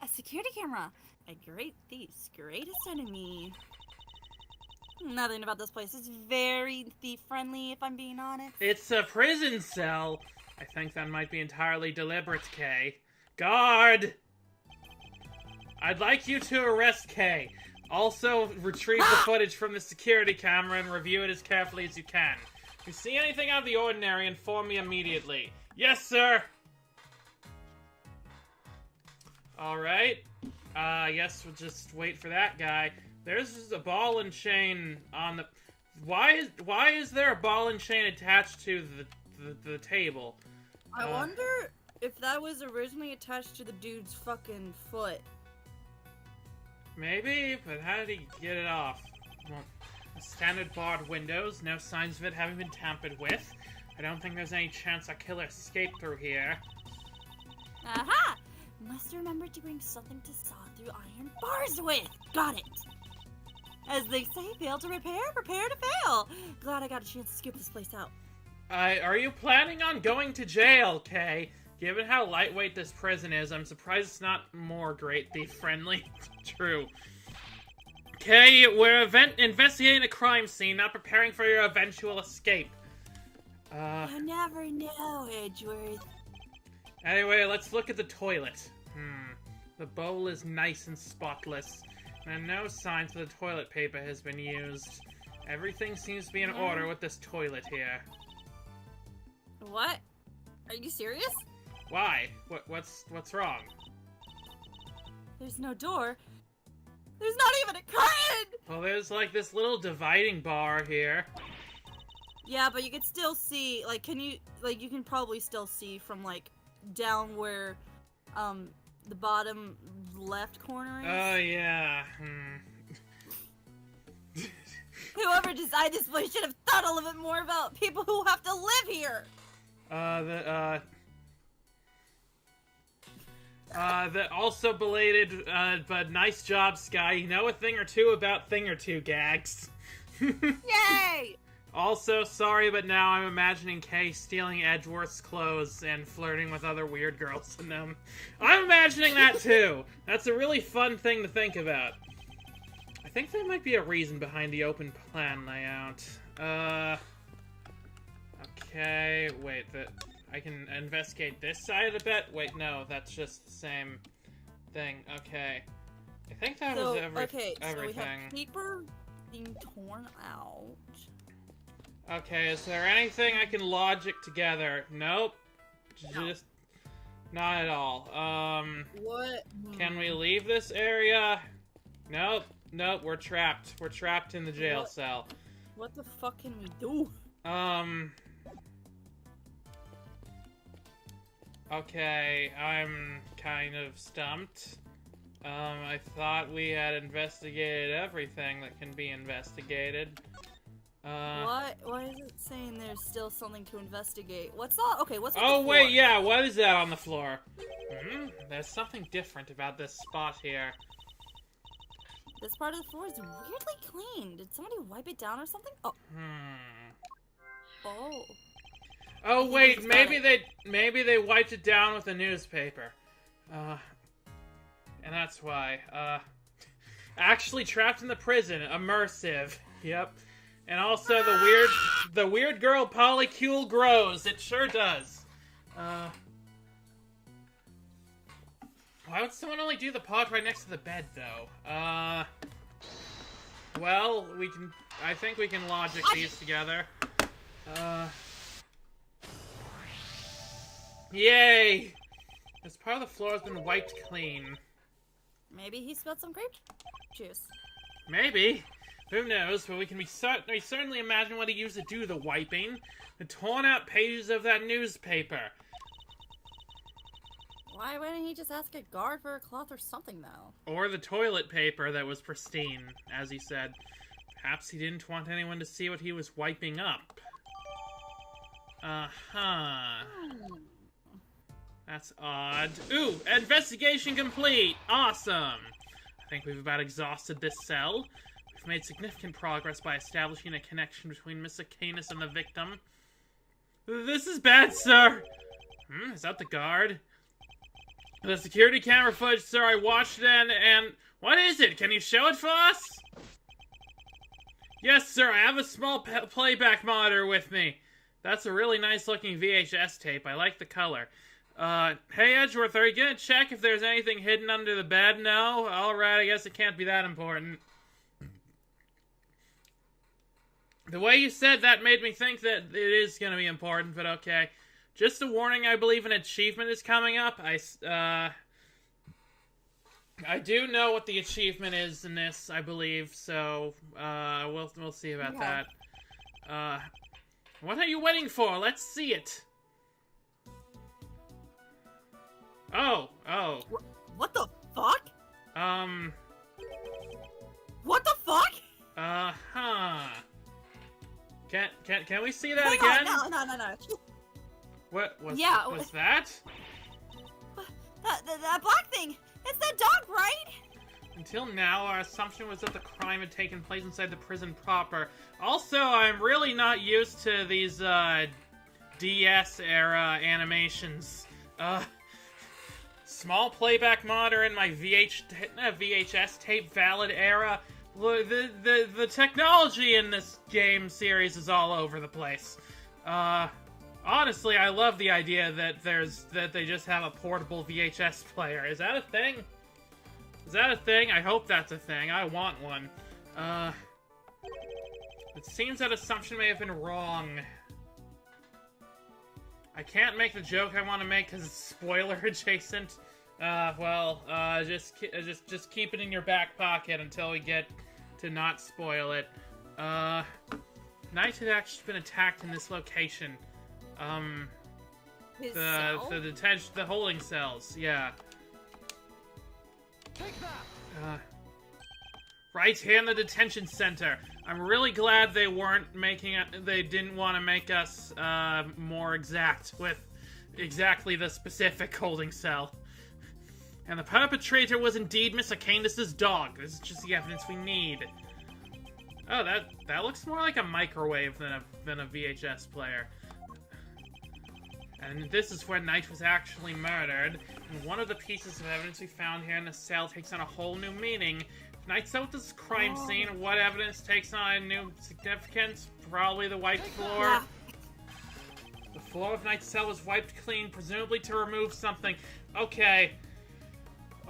A security camera. A great thief's greatest enemy. Nothing about this place is very thief-friendly, if I'm being honest. It's a prison cell. I think that might be entirely deliberate, Kay. Guard! I'd like you to arrest Kay. Also, retrieve the footage from the security camera and review it as carefully as you can. If you see anything out of the ordinary, inform me immediately. Yes, sir! Alright. I guess we'll just wait for that guy. There's just a ball and chain on the... Why is there a ball and chain attached to the table? I wonder if that was originally attached to the dude's fucking foot. Maybe, but how did he get it off? Well, standard barred windows, no signs of it having been tampered with. I don't think there's any chance our killer escaped through here. Aha! Must remember to bring something to saw through iron bars with. Got it! As they say, fail to repair, prepare to fail. Glad I got a chance to scoop this place out. Are you planning on going to jail, Kay? Given how lightweight this prison is, I'm surprised it's not more great thief friendly. True. Kay, we're investigating a crime scene, not preparing for your eventual escape. You never know, Edgeworth. Anyway, let's look at the toilet. The bowl is nice and spotless, and no signs that the toilet paper has been used. Everything seems to be in order with this toilet here. What? Are you serious? Why? What's wrong? There's no door. There's not even a curtain! Well, there's like this little dividing bar here. Yeah, but you can still see, like, you can probably still see from, like, down where, the bottom left corner is. Oh, yeah. Whoever designed this place should have thought a little bit more about people who have to live here! The also belated, but nice job, Sky. You know a thing or two about thing or two gags. Yay! Also, sorry, but now I'm imagining Kay stealing Edgeworth's clothes and flirting with other weird girls in them. I'm imagining that too! That's a really fun thing to think about. I think there might be a reason behind the open plan layout. Okay, wait, I can investigate this side a bit? Wait, no, that's just the same thing. Okay. I think that was everything. So we have paper being torn out. Okay, is there anything I can logic together? Nope. No. Just not at all. What? Can we leave this area? Nope. Nope, we're trapped. We're trapped in the jail cell. What the fuck can we do? Okay, I'm kind of stumped. I thought we had investigated everything that can be investigated. What? Why is it saying there's still something to investigate? What's all? Okay, what's on Oh, the floor? wait, yeah, what is that on the floor? There's something different about this spot here. This part of the floor is weirdly clean. Did somebody wipe it down or something? Oh. Oh. Oh, wait, maybe they wiped it down with a newspaper. And that's why. Actually trapped in the prison. Immersive. Yep. And also the weird girl polycule grows. It sure does. Why would someone only do the pot right next to the bed, though? Well, I think we can logic these together. Yay! This part of the floor has been wiped clean. Maybe he spilled some grape juice. Maybe. Who knows, but we certainly imagine what he used to do the wiping. The torn out pages of that newspaper. Why wouldn't he just ask a guard for a cloth or something, though? Or the toilet paper that was pristine, as he said. Perhaps he didn't want anyone to see what he was wiping up. That's odd. Ooh, investigation complete! Awesome! I think we've about exhausted this cell. We've made significant progress by establishing a connection between Mr. Canis and the victim. This is bad, sir! Is that the guard? The security camera footage, sir, I watched it and... What is it? Can you show it for us? Yes, sir, I have a small playback monitor with me. That's a really nice looking VHS tape. I like the color. Hey Edgeworth, are you gonna check if there's anything hidden under the bed? No? Alright, I guess it can't be that important. The way you said that made me think that it is gonna be important, but okay. Just a warning, I believe an achievement is coming up. I do know what the achievement is in this, I believe, so, we'll see about that. What are you waiting for? Let's see it. Oh. What the fuck? What the fuck? Can we see that again? No. What was was that? That black thing! It's that dog, right? Until now, our assumption was that the crime had taken place inside the prison proper. Also, I'm really not used to these, DS era animations. Small playback monitor in my VHS tape valid era. The technology in this game series is all over the place. Honestly, I love the idea that they just have a portable VHS player. Is that a thing? Is that a thing? I hope that's a thing. I want one. It seems that assumption may have been wrong. I can't make the joke I want to make because it's spoiler adjacent. Just keep it in your back pocket until we get to not spoil it. Knight had actually been attacked in this location. The holding cells, yeah. Take that. Right here in the detention center. I'm really glad they didn't want to make us, more exact with exactly the specific holding cell. And the perpetrator was indeed Miss Candace's dog. This is just the evidence we need. Oh, that looks more like a microwave than a VHS player. And this is where Knight was actually murdered. And one of the pieces of evidence we found here in the cell takes on a whole new meaning. Knight's out this crime scene. What evidence takes on a new significance? Probably the wiped floor. Yeah. The floor of Knight's cell was wiped clean, presumably to remove something. Okay.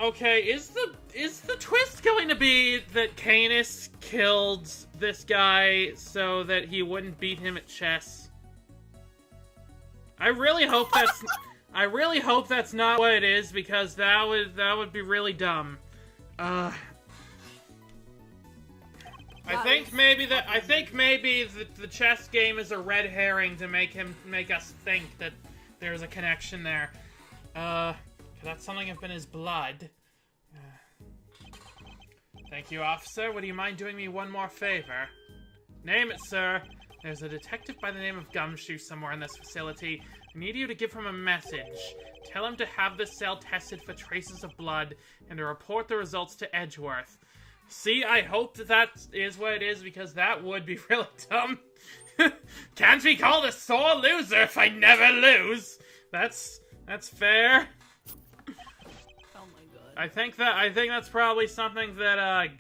Okay, is the twist going to be that Canis killed this guy so that he wouldn't beat him at chess? I really hope that's not what it is, because that would be really dumb. I think maybe the chess game is a red herring to make us think that there's a connection there. Could that something have been his blood? Thank you, officer. Would you mind doing me one more favor? Name it, sir. There's a detective by the name of Gumshoe somewhere in this facility. I need you to give him a message. Tell him to have this cell tested for traces of blood and to report the results to Edgeworth. See, I hope that is what it is, because that would be really dumb. Can't be called a sore loser if I never lose. That's fair. Oh my god. I think that's probably something that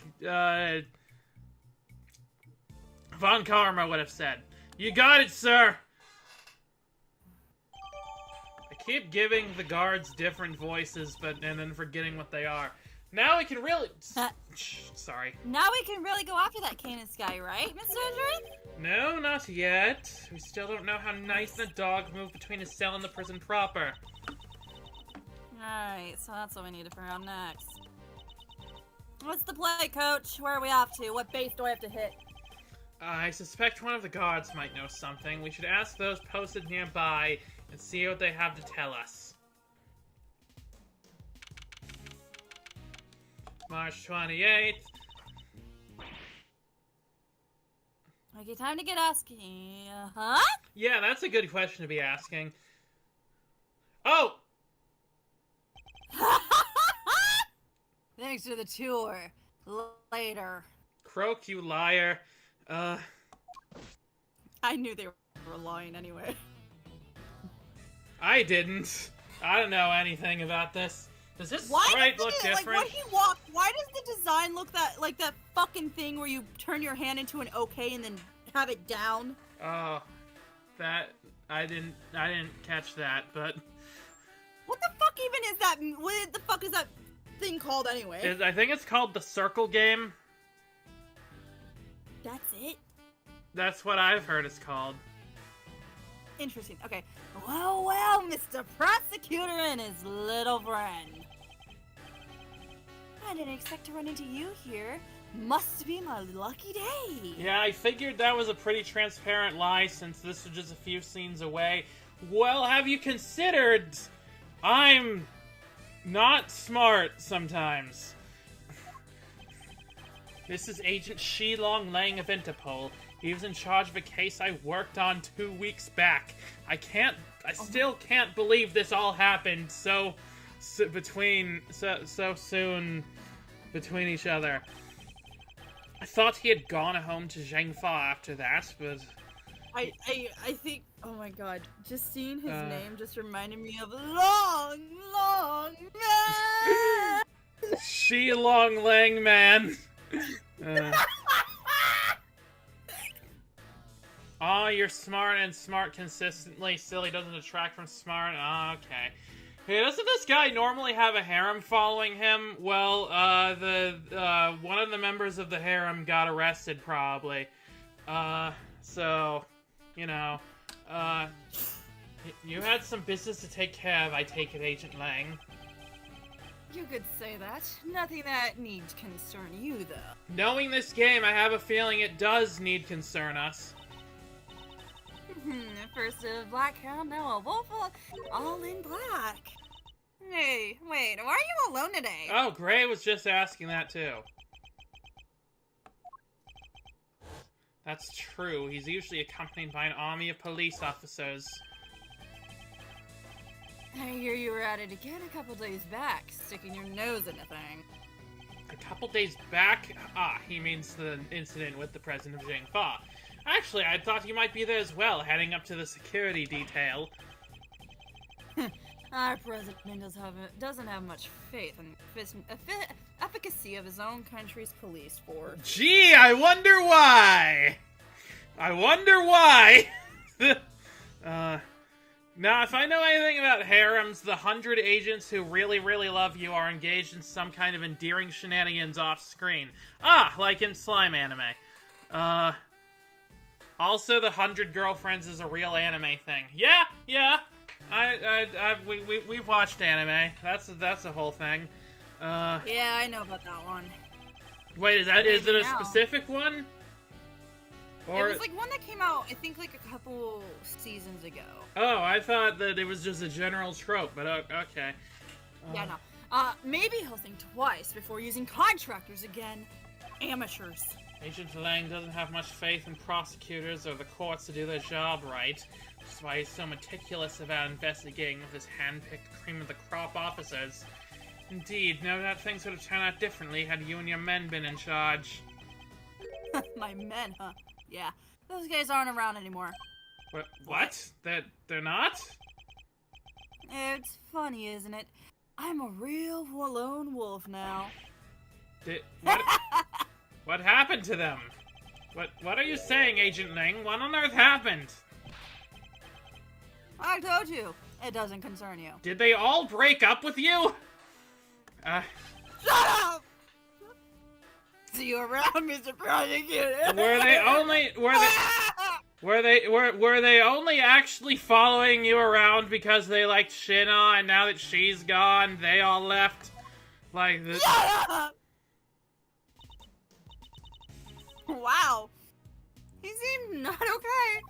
Von Karma would have said. You got it, sir. I keep giving the guards different voices, and then forgetting what they are. Now we can really... Sorry. Now we can really go after that Canis guy, right, Mr. Edgeworth? No, not yet. We still don't know how Nice and the dog move between his cell and the prison proper. Alright, so that's what we need to figure out next. What's the play, Coach? Where are we off to? What base do I have to hit? I suspect one of the guards might know something. We should ask those posted nearby and see what they have to tell us. March 28th. Okay, time to get asking. Huh? Yeah, that's a good question to be asking. Oh! Thanks for the tour. Later. Croak, you liar. I knew they were lying anyway. I didn't. I don't know anything about this. Does this sprite look different? Like, when he walked, why does the design look like that fucking thing where you turn your hand into an OK and then have it down? Oh, that I didn't catch that, but what the fuck even is that? What the fuck is that thing called anyway? I think it's called the circle game. That's it? That's what I've heard it's called. Interesting. Okay. Well, Mr. Prosecutor and his little friend. I didn't expect to run into you here. Must be my lucky day. Yeah, I figured that was a pretty transparent lie since this was just a few scenes away. Well, have you considered I'm not smart sometimes? This is Agent Shilong Lang of Interpol. He was in charge of a case I worked on 2 weeks back. I still can't believe this all happened so soon between each other. I thought he had gone home to Zhengfa after that, but I think, oh my god, just seeing his name just reminded me of Long Man! She Long Lang Man. Oh, you're smart and smart consistently. Silly doesn't detract from smart. Oh, okay. Hey, doesn't this guy normally have a harem following him? Well, one of the members of the harem got arrested, probably. So, you know, you had some business to take care of, I take it, Agent Lang. You could say that. Nothing that needs concern you, though. Knowing this game, I have a feeling it does need concern us. First a black hound, now a wolf, all in black. Hey, wait, why are you alone today? Oh, Gray was just asking that too. That's true. He's usually accompanied by an army of police officers. I hear you were at it again a couple days back, sticking your nose in a thing. A couple days back? Ah, he means the incident with the president of Jingfa. Actually, I thought you might be there as well, heading up to the security detail. Our president doesn't have much faith in the efficacy of his own country's police force. Gee, I wonder why! Now, if I know anything about harems, the 100 agents who really, really love you are engaged in some kind of endearing shenanigans off-screen. Ah, like in Slime Anime. Also, the 100 girlfriends is a real anime thing. Yeah. We've watched anime. That's a whole thing. Yeah, I know about that one. Wait, is it a specific one? Or... It was like one that came out, I think, like a couple seasons ago. Oh, I thought that it was just a general trope, but okay. Yeah, no. Maybe he'll think twice before using contractors again. Amateurs. Agent Lang doesn't have much faith in prosecutors or the courts to do their job right, which is why he's so meticulous about investigating with his hand-picked cream-of-the-crop officers. Indeed, no doubt things would have turned out differently had you and your men been in charge. My men, huh? Yeah, those guys aren't around anymore. What? They're not? It's funny, isn't it? I'm a real lone wolf now. What happened to them? What are you saying, Agent Lang? What on earth happened? I told you, it doesn't concern you. Did they all break up with you? Shut up! See you around, Mr. Prosecutor. Were they only actually following you around because they liked Shina, and now that she's gone, they all left? Like this. Shut up! Wow. He seemed not okay.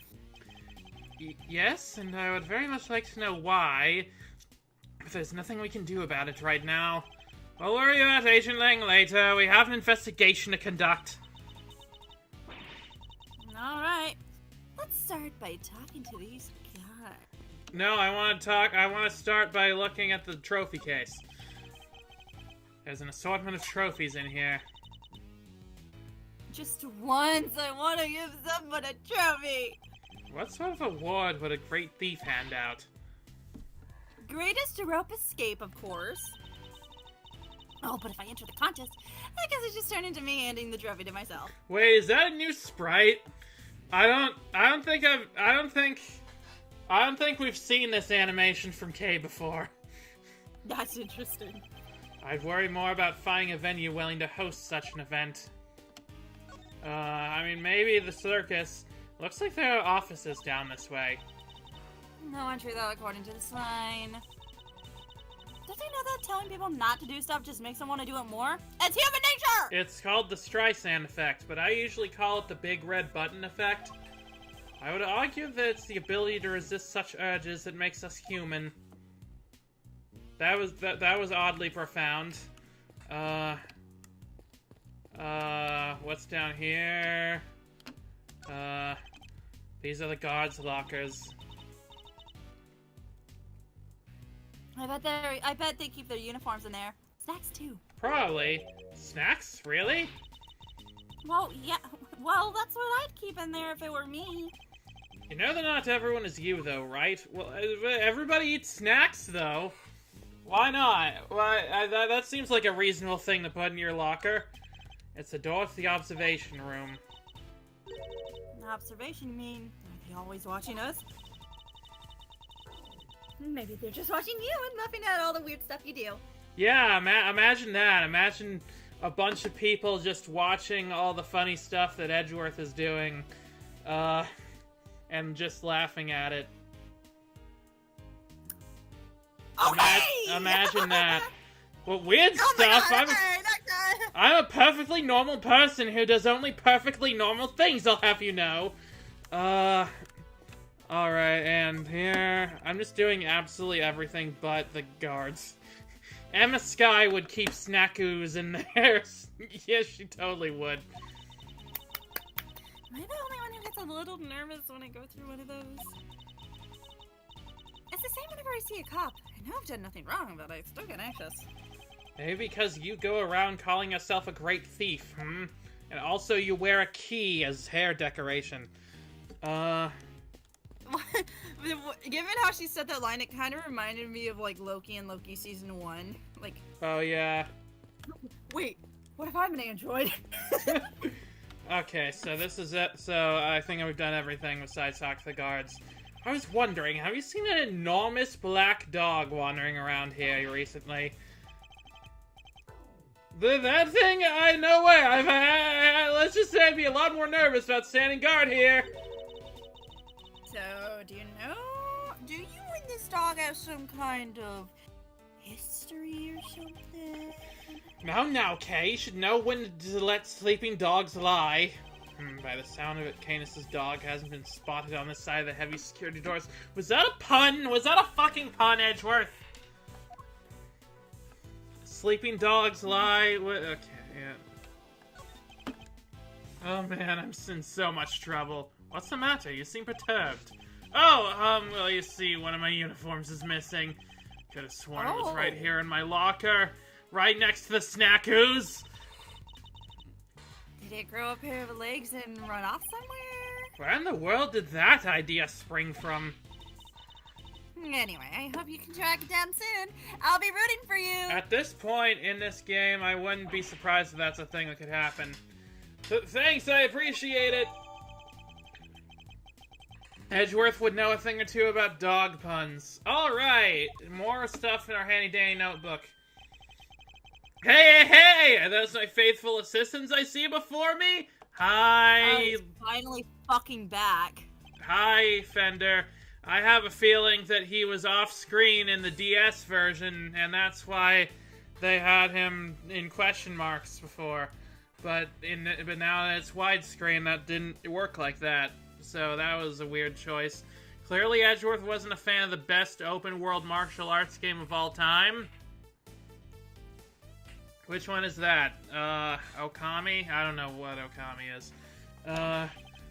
Yes, and I would very much like to know why. But there's nothing we can do about it right now. We'll worry about Agent Lang later. We have an investigation to conduct. Alright. Let's start by talking to these guys. No, I want to start by looking at the trophy case. There's an assortment of trophies in here. Just once, I want to give someone a trophy. What sort of award would a great thief hand out? Greatest rope escape, of course. Oh, but if I enter the contest, I guess it just turned into me handing the trophy to myself. Wait, is that a new sprite? I don't think we've seen this animation from K before. That's interesting. I'd worry more about finding a venue willing to host such an event. I mean, maybe the circus. Looks like there are offices down this way. No entry though, according to the sign. Did you know that telling people not to do stuff just makes them want to do it more? It's human nature! It's called the Streisand effect, but I usually call it the big red button effect. I would argue that it's the ability to resist such urges that makes us human. That was oddly profound. What's down here? These are the guards' lockers. I bet they keep their uniforms in there. Snacks too. Probably. Snacks? Really? Well, yeah. Well, that's what I'd keep in there if it were me. You know that not everyone is you, though, right? Well, everybody eats snacks, though. Why not? Why? That seems like a reasonable thing to put in your locker. It's the door to the observation room. Observation, you mean? Are they always watching us? Maybe they're just watching you and laughing at all the weird stuff you do. Yeah, imagine that. Imagine a bunch of people just watching all the funny stuff that Edgeworth is doing, and just laughing at it. Okay! Imagine that. What weird Oh my stuff! God, that guy. I'm a perfectly normal person who does only perfectly normal things, I'll have you know. Alright, and here... I'm just doing absolutely everything but the guards. Emma Skye would keep snackoos in there. Yes, she totally would. Am I the only one who gets a little nervous when I go through one of those? It's the same whenever I see a cop. I know I've done nothing wrong, but I still get anxious. Maybe because you go around calling yourself a great thief, hmm? And also you wear a key as hair decoration. Given how she said that line, it kind of reminded me of, like, Loki and Loki Season 1. Like... Oh, yeah. Wait, what if I'm an android? Okay, so this is it. So I think we've done everything besides talk to the guards. I was wondering, have you seen an enormous black dog wandering around here recently? That thing? No way! Let's just say I'd be a lot more nervous about standing guard here. So, do you and this dog have some kind of history or something? Now, Kay, you should know when to let sleeping dogs lie. By the sound of it, Canis's dog hasn't been spotted on this side of the heavy security doors. Was that a pun? Was that a fucking pun, Edgeworth? Sleeping dogs lie. Okay, yeah. Oh man, I'm in so much trouble. What's the matter? You seem perturbed. Oh, well, you see, one of my uniforms is missing. Could have sworn it was right here in my locker. Right next to the snackoos. Did it grow a pair of legs and run off somewhere? Where in the world did that idea spring from? Anyway, I hope you can track it down soon. I'll be rooting for you. At this point in this game, I wouldn't be surprised if that's a thing that could happen. Thanks, I appreciate it. Edgeworth would know a thing or two about dog puns. Alright, more stuff in our handy-dandy notebook. Hey! Are those my faithful assistants I see before me? Hi! Oh, he's finally fucking back. Hi, Fender. I have a feeling that he was off-screen in the DS version, and that's why they had him in question marks before. But now that it's widescreen, that didn't work like that. So that was a weird choice. Clearly, Edgeworth wasn't a fan of the best open-world martial arts game of all time. Which one is that? Okami? I don't know what Okami is.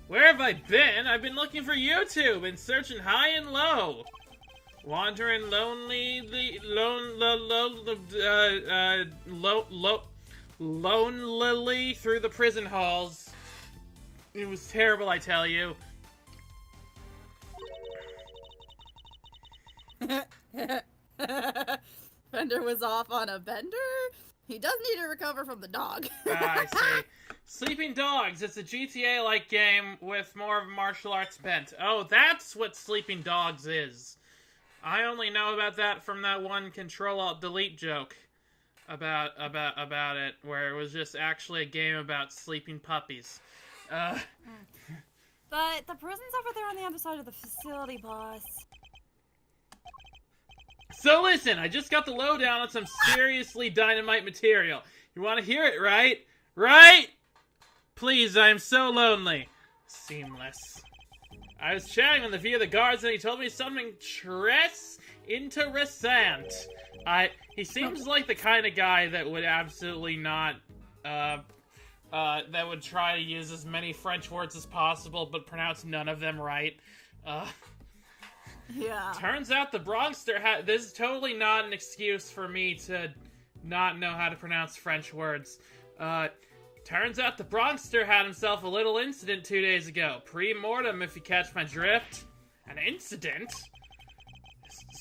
Where have I been? I've been looking for YouTube and searching high and low. Wandering lonelily through the prison halls. It was terrible, I tell you. Bender was off on a bender? He does need to recover from the dog. I see. Sleeping Dogs. It's a GTA-like game with more of a martial arts bent. Oh, that's what Sleeping Dogs is. I only know about that from that one Control-Alt-Delete joke about it, where it was just actually a game about sleeping puppies. But the prison's over there on the other side of the facility, boss. So listen, I just got the lowdown on some seriously dynamite material. You want to hear it, right? Right? Please, I am so lonely. Seamless. I was chatting with a few of the guards and he told me something interessant. He seems like the kind of guy that would absolutely not, that would try to use as many French words as possible, but pronounce none of them right. Yeah. Turns out the Bronxster this is totally not an excuse for me to not know how to pronounce French words. Turns out the Bronxster had himself a little incident 2 days ago. Pre-mortem, if you catch my drift. An incident?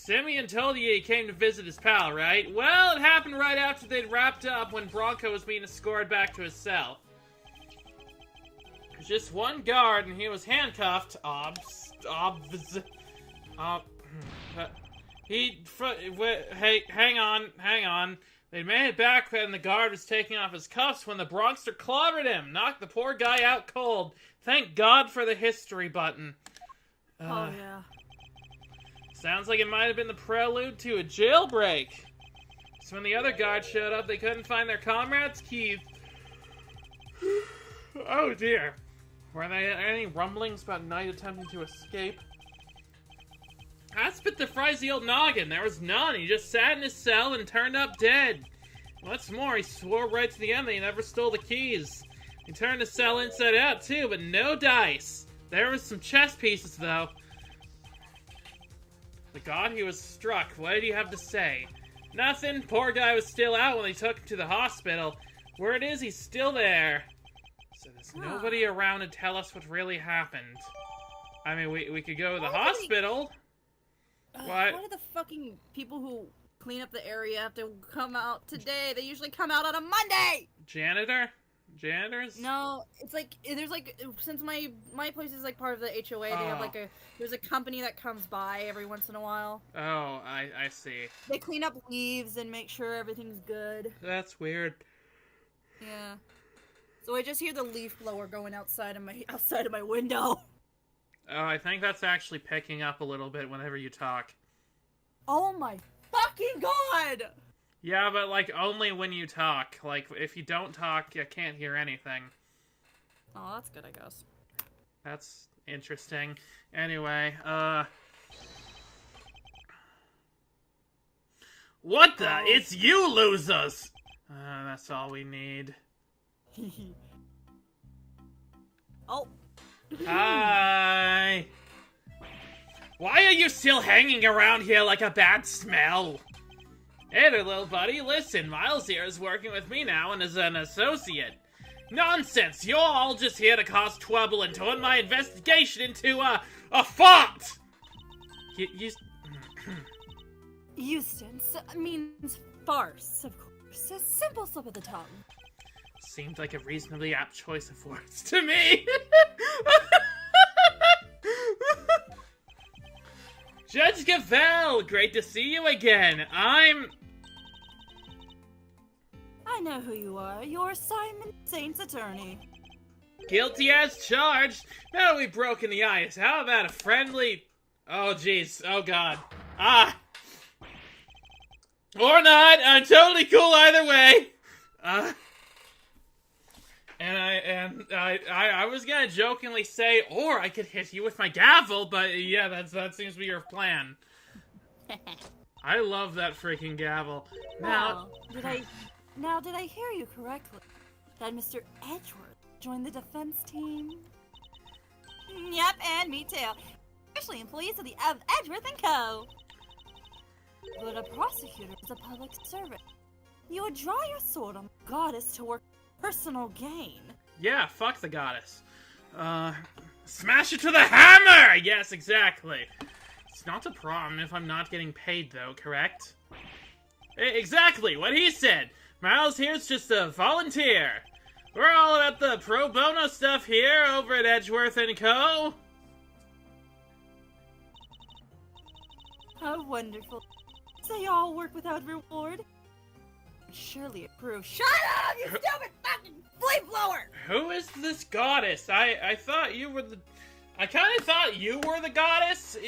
Simeon told you he came to visit his pal, right? Well, it happened right after they'd wrapped up when Bronco was being escorted back to his cell. There's just one guard, and he was handcuffed. Hey, hang on. They made it back, and the guard was taking off his cuffs when the Bronxster clobbered him. Knocked the poor guy out cold. Thank God for the history button. Oh, yeah. Sounds like it might have been the prelude to a jailbreak. So when the other guards showed up, they couldn't find their comrade's keys. Oh dear. Were there any rumblings about Knight attempting to escape? I spit the fries the old noggin. There was none. He just sat in his cell and turned up dead. What's more, he swore right to the end that he never stole the keys. He turned his cell inside out too, but no dice. There was some chess pieces though. The god he was struck. What did he have to say? Nothing. Poor guy was still out when they took him to the hospital. Word is he's still there. So there's nobody around to tell us what really happened. I mean, we could go to the hospital. What? Why do the fucking people who clean up the area have to come out today? They usually come out on a Monday! Janitors? No, it's like, there's like, since my place is like part of the HOA, they have like there's a company that comes by every once in a while. Oh, I see. They clean up leaves and make sure everything's good. That's weird. Yeah. So I just hear the leaf blower going outside of my window. Oh, I think that's actually picking up a little bit whenever you talk. Oh my fucking god! Yeah, but like only when you talk. Like if you don't talk, you can't hear anything. Oh, that's good, I guess. That's interesting. Anyway, what the? Oh. It's you, losers! That's all we need. Oh. Hi! Why are you still hanging around here like a bad smell? Hey there, little buddy. Listen, Miles here is working with me now and is an associate. Nonsense! You're all just here to cause trouble and turn my investigation into a fart! Eustace means farce, of course. A simple slip of the tongue. Seemed like a reasonably apt choice of words to me. Judge Gavel, great to see you again. I know who you are. You're Simon Saint's attorney. Guilty as charged. Now we've broken the ice. How about a friendly... Oh, jeez. Oh, God. Or not. I'm totally cool either way. I was gonna jokingly say, or I could hit you with my gavel, but yeah, that seems to be your plan. I love that freaking gavel. Now, did I hear you correctly? That Mr. Edgeworth joined the defense team? Yep, and me too. Especially employees of the Edgeworth & Co. But a prosecutor is a public servant. You would draw your sword on the goddess to work personal gain. Yeah, fuck the goddess. Smash it to the hammer! Yes, exactly. It's not a problem if I'm not getting paid, though, correct? Exactly, what he said. Miles here's just a volunteer. We're all about the pro bono stuff here over at Edgeworth & Co. How wonderful. They all work without reward. Surely approve. Shut up, you stupid fucking flame blower! Who is this goddess? I thought you were the... I kind of thought you were the goddess.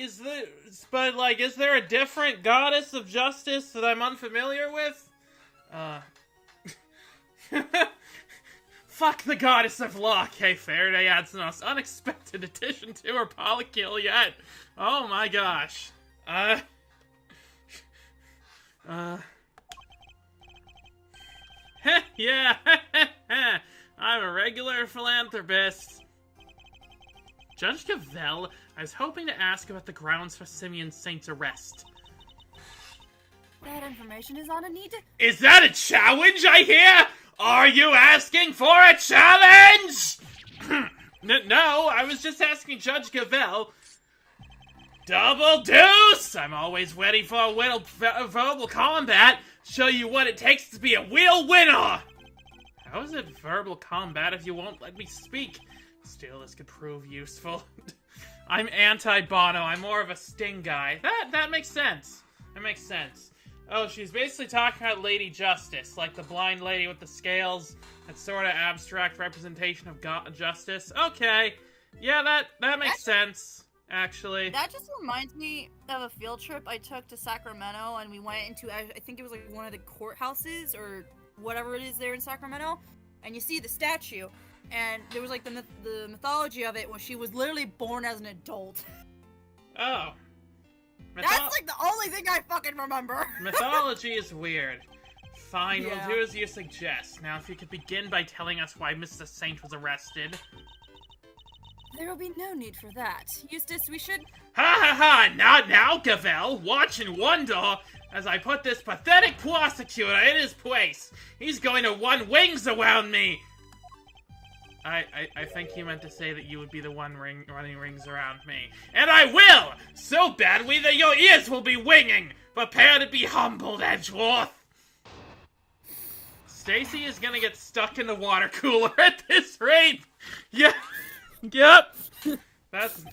But, like, is there a different goddess of justice that I'm unfamiliar with? Fuck the goddess of luck. Hey, Faraday adds the most unexpected addition to her polykill yet. Oh my gosh. Yeah, I'm a regular philanthropist. Judge Gavel, I was hoping to ask about the grounds for Simeon Saint's arrest. That information is on a need to... Is that a challenge I hear? Are you asking for a challenge? No, I was just asking Judge Gavel. Double deuce! I'm always ready for a little verbal combat. Show you what it takes to be a real winner! How is it verbal combat if you won't let me speak? Still, this could prove useful. I'm anti-Bono. I'm more of a Sting guy. That makes sense. That makes sense. Oh, she's basically talking about Lady Justice, like the blind lady with the scales. That sort of abstract representation of justice. Okay. Yeah, that makes sense, actually. That just reminds me of a field trip I took to Sacramento, and we went into, I think it was like one of the courthouses, or whatever it is there in Sacramento, and you see the statue, and there was like the mythology of it was she was literally born as an adult. Oh. That's like the only thing I fucking remember. Mythology is weird. Fine, Yeah. we'll do as you suggest. Now, if you could begin by telling us why Mr. Saint was arrested. There will be no need for that. Eustace, we should... Ha ha ha! Not now, Gavel! Watch and wonder as I put this pathetic prosecutor in his place! He's going to run wings around me! I think you meant to say that you would be the one running rings around me. And I will! So badly that your ears will be winging! Prepare to be humbled, Edgeworth! Stacy is gonna get stuck in the water cooler at this rate! Yeah. Yep! That's,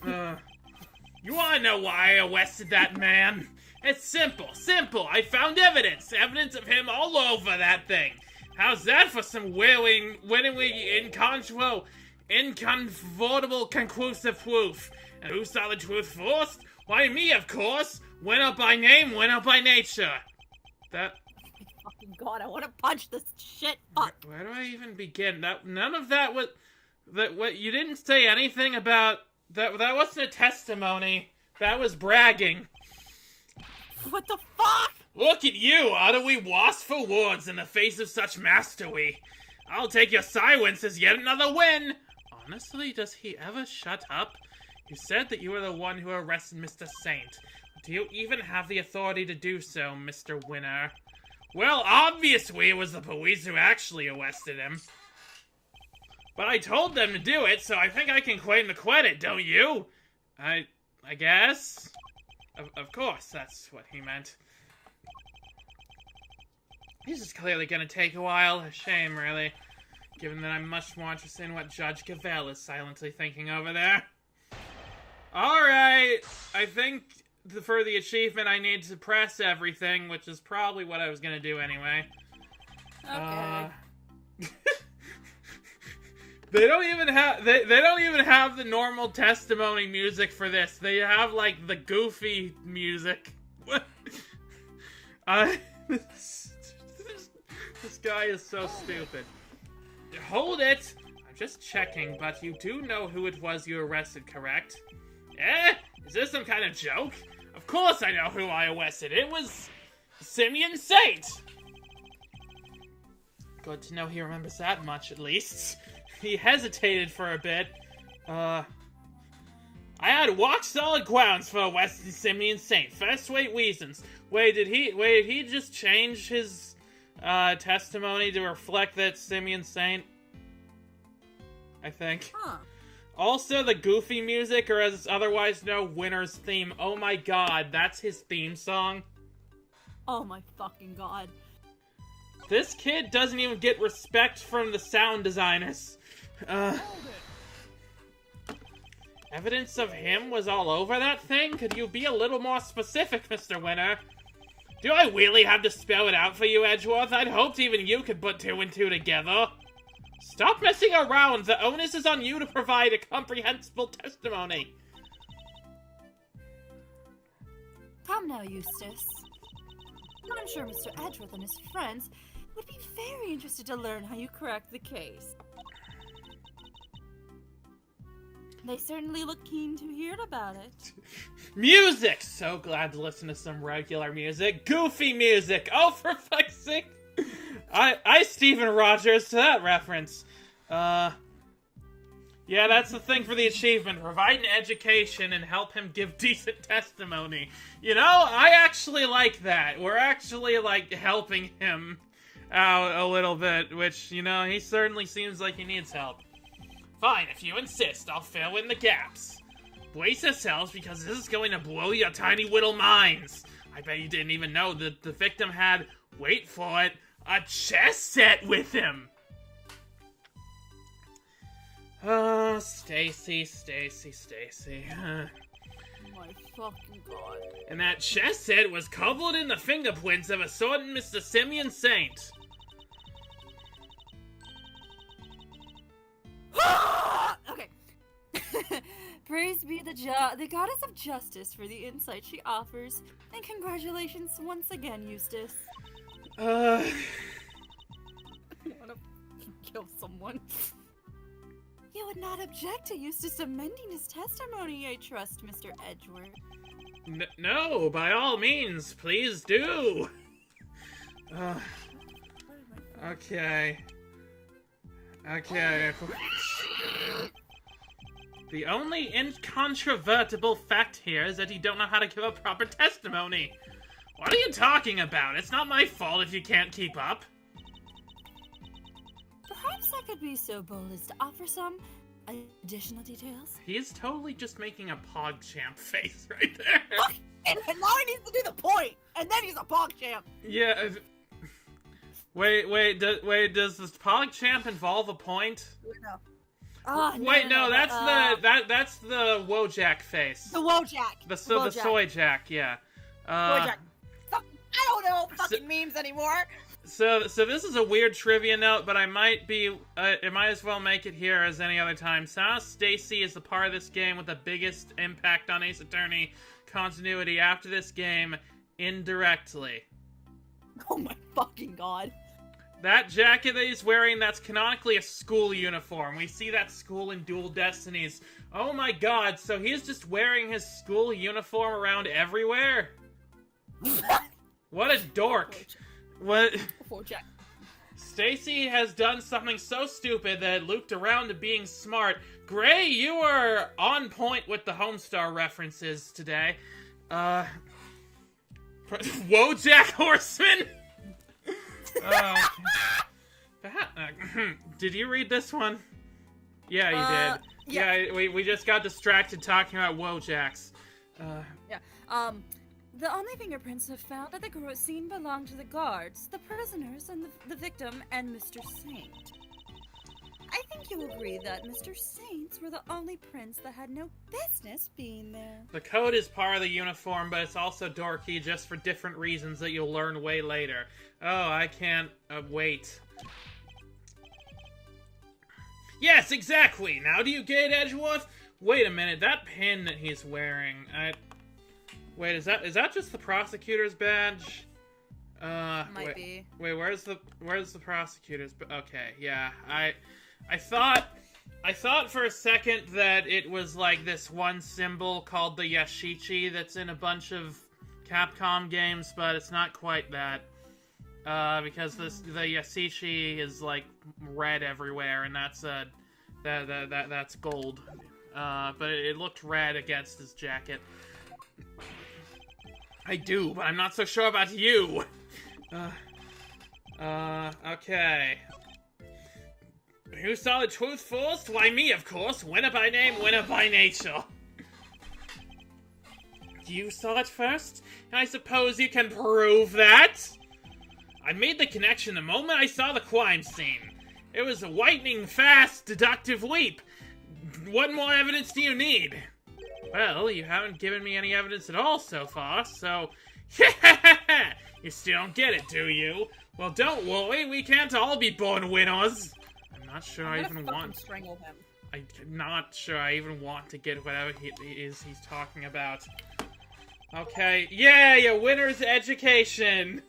You wanna know why I arrested that man? It's simple. I found evidence of him all over that thing. How's that for some winningly incontrovertible conclusive proof? And who saw the truth first? Why, me, of course! Winner by name, winner by nature. That... Oh my god, I want to punch this shit up. Where do I even begin? None of that was... you didn't say anything about... That wasn't a testimony. That was bragging. What the fuck? Look at you, utterly lost for words in the face of such mastery. I'll take your silence as yet another win. Honestly, does he ever shut up? You said that you were the one who arrested Mr. Saint. Do you even have the authority to do so, Mr. Winner? Well, obviously it was the police who actually arrested him. But I told them to do it, so I think I can claim the credit, don't you? I guess? Of course, that's what he meant. This is clearly gonna take a while. A shame, really. Given that I'm much more interested in what Judge Gavel is silently thinking over there. Alright, I think for the achievement I need to press everything, which is probably what I was gonna do anyway. Okay. They don't even have the normal testimony music for this. They have like the goofy music. What? This guy is so stupid. Hold it! I'm just checking, but you do know who it was you arrested, correct? Eh? Is this some kind of joke? Of course I know who I arrested. It was Simeon Saint! Good to know he remembers that much, at least. He hesitated for a bit. I had rock-solid grounds for arresting Simeon Saint. First-rate reasons. Wait, did he just change his testimony to reflect that Simeon Saint? I think. Huh. Also, the goofy music, or as it's otherwise known, Winner's theme. Oh my god, that's his theme song? Oh my fucking god. This kid doesn't even get respect from the sound designers. Evidence of him was all over that thing? Could you be a little more specific, Mr. Winner? Do I really have to spell it out for you, Edgeworth? I'd hoped even you could put two and two together. Stop messing around! The onus is on you to provide a comprehensible testimony. Come now, Eustace. I'm sure Mr. Edgeworth and his friends would be very interested to learn how you cracked the case. They certainly look keen to hear about it. Music! So glad to listen to some regular music. Goofy music! Oh, for fuck's sake! I Stephen Rogers to that reference. Yeah, that's the thing for the achievement. Provide an education and help him give decent testimony. You know, I actually like that. We're actually, like, helping him. out a little bit, which, you know, he certainly seems like he needs help. Fine, if you insist, I'll fill in the gaps. Brace yourselves, because this is going to blow your tiny little minds. I bet you didn't even know that the victim had, wait for it, a chess set with him. Oh, Stacy. My fucking god. And that chess set was covered in the fingerprints of a certain Mr. Simeon Saint. Okay. Praise be the goddess of justice for the insight she offers, and congratulations once again, Eustace. I wanna kill someone. You would not object to Eustace amending his testimony, I trust, Mr. Edgeworth. No, by all means, please do. Okay. The only incontrovertible fact here is that you don't know how to give a proper testimony. What are you talking about? It's not my fault if you can't keep up. Perhaps I could be so bold as to offer some additional details. He is totally just making a PogChamp face right there. And now he needs to do the point, and then he's a PogChamp. Yeah. Wait, does this PogChamp involve a point? No. No, that's the Wojak face. The Wojak. The soy jack, yeah. Wojak. I don't know fucking memes anymore. So this is a weird trivia note, but it might as well make it here as any other time. Now Stacy is the part of this game with the biggest impact on Ace Attorney continuity after this game, indirectly. Oh my fucking god. That jacket that he's wearing, that's canonically a school uniform. We see that school in Dual Destinies. Oh my god, so he's just wearing his school uniform around everywhere? What a dork. What? Stacy has done something so stupid that it looped around to being smart. Gray, you are on point with the Homestar references today. Wojak Horseman? Did you read this one? Yeah, you did. Yeah, we just got distracted talking about Wojaks. The only fingerprints have found at the scene belong to the guards, the prisoners, and the victim, and Mr. Saint. I think you'll agree that Mr. Saint's were the only prints that had no business being there. The code is part of the uniform, but it's also dorky just for different reasons that you'll learn way later. Oh, I can't wait. Yes, exactly! Now do you get it, Edgeworth? Wait a minute, that pin that he's wearing, Wait, is that just the prosecutor's badge? Might be. Wait, where's the prosecutor's? Okay, yeah, I thought for a second that it was like this one symbol called the Yashichi that's in a bunch of Capcom games, but it's not quite that. Because the Yashichi is like red everywhere, and that's that's gold. But it looked red against his jacket. I do, but I'm not so sure about you. Okay. Who saw the truth first? Why, me, of course. Winner by name, winner by nature. You saw it first? I suppose you can prove that? I made the connection the moment I saw the crime scene. It was a lightning fast, deductive leap. What more evidence do you need? Well, you haven't given me any evidence at all so far, so... You still don't get it, do you? Well, don't worry, we can't all be born winners. I'm not sure I even want... strangle him. I'm not sure I even want to get whatever he's talking about. Okay, yeah, your winner's education!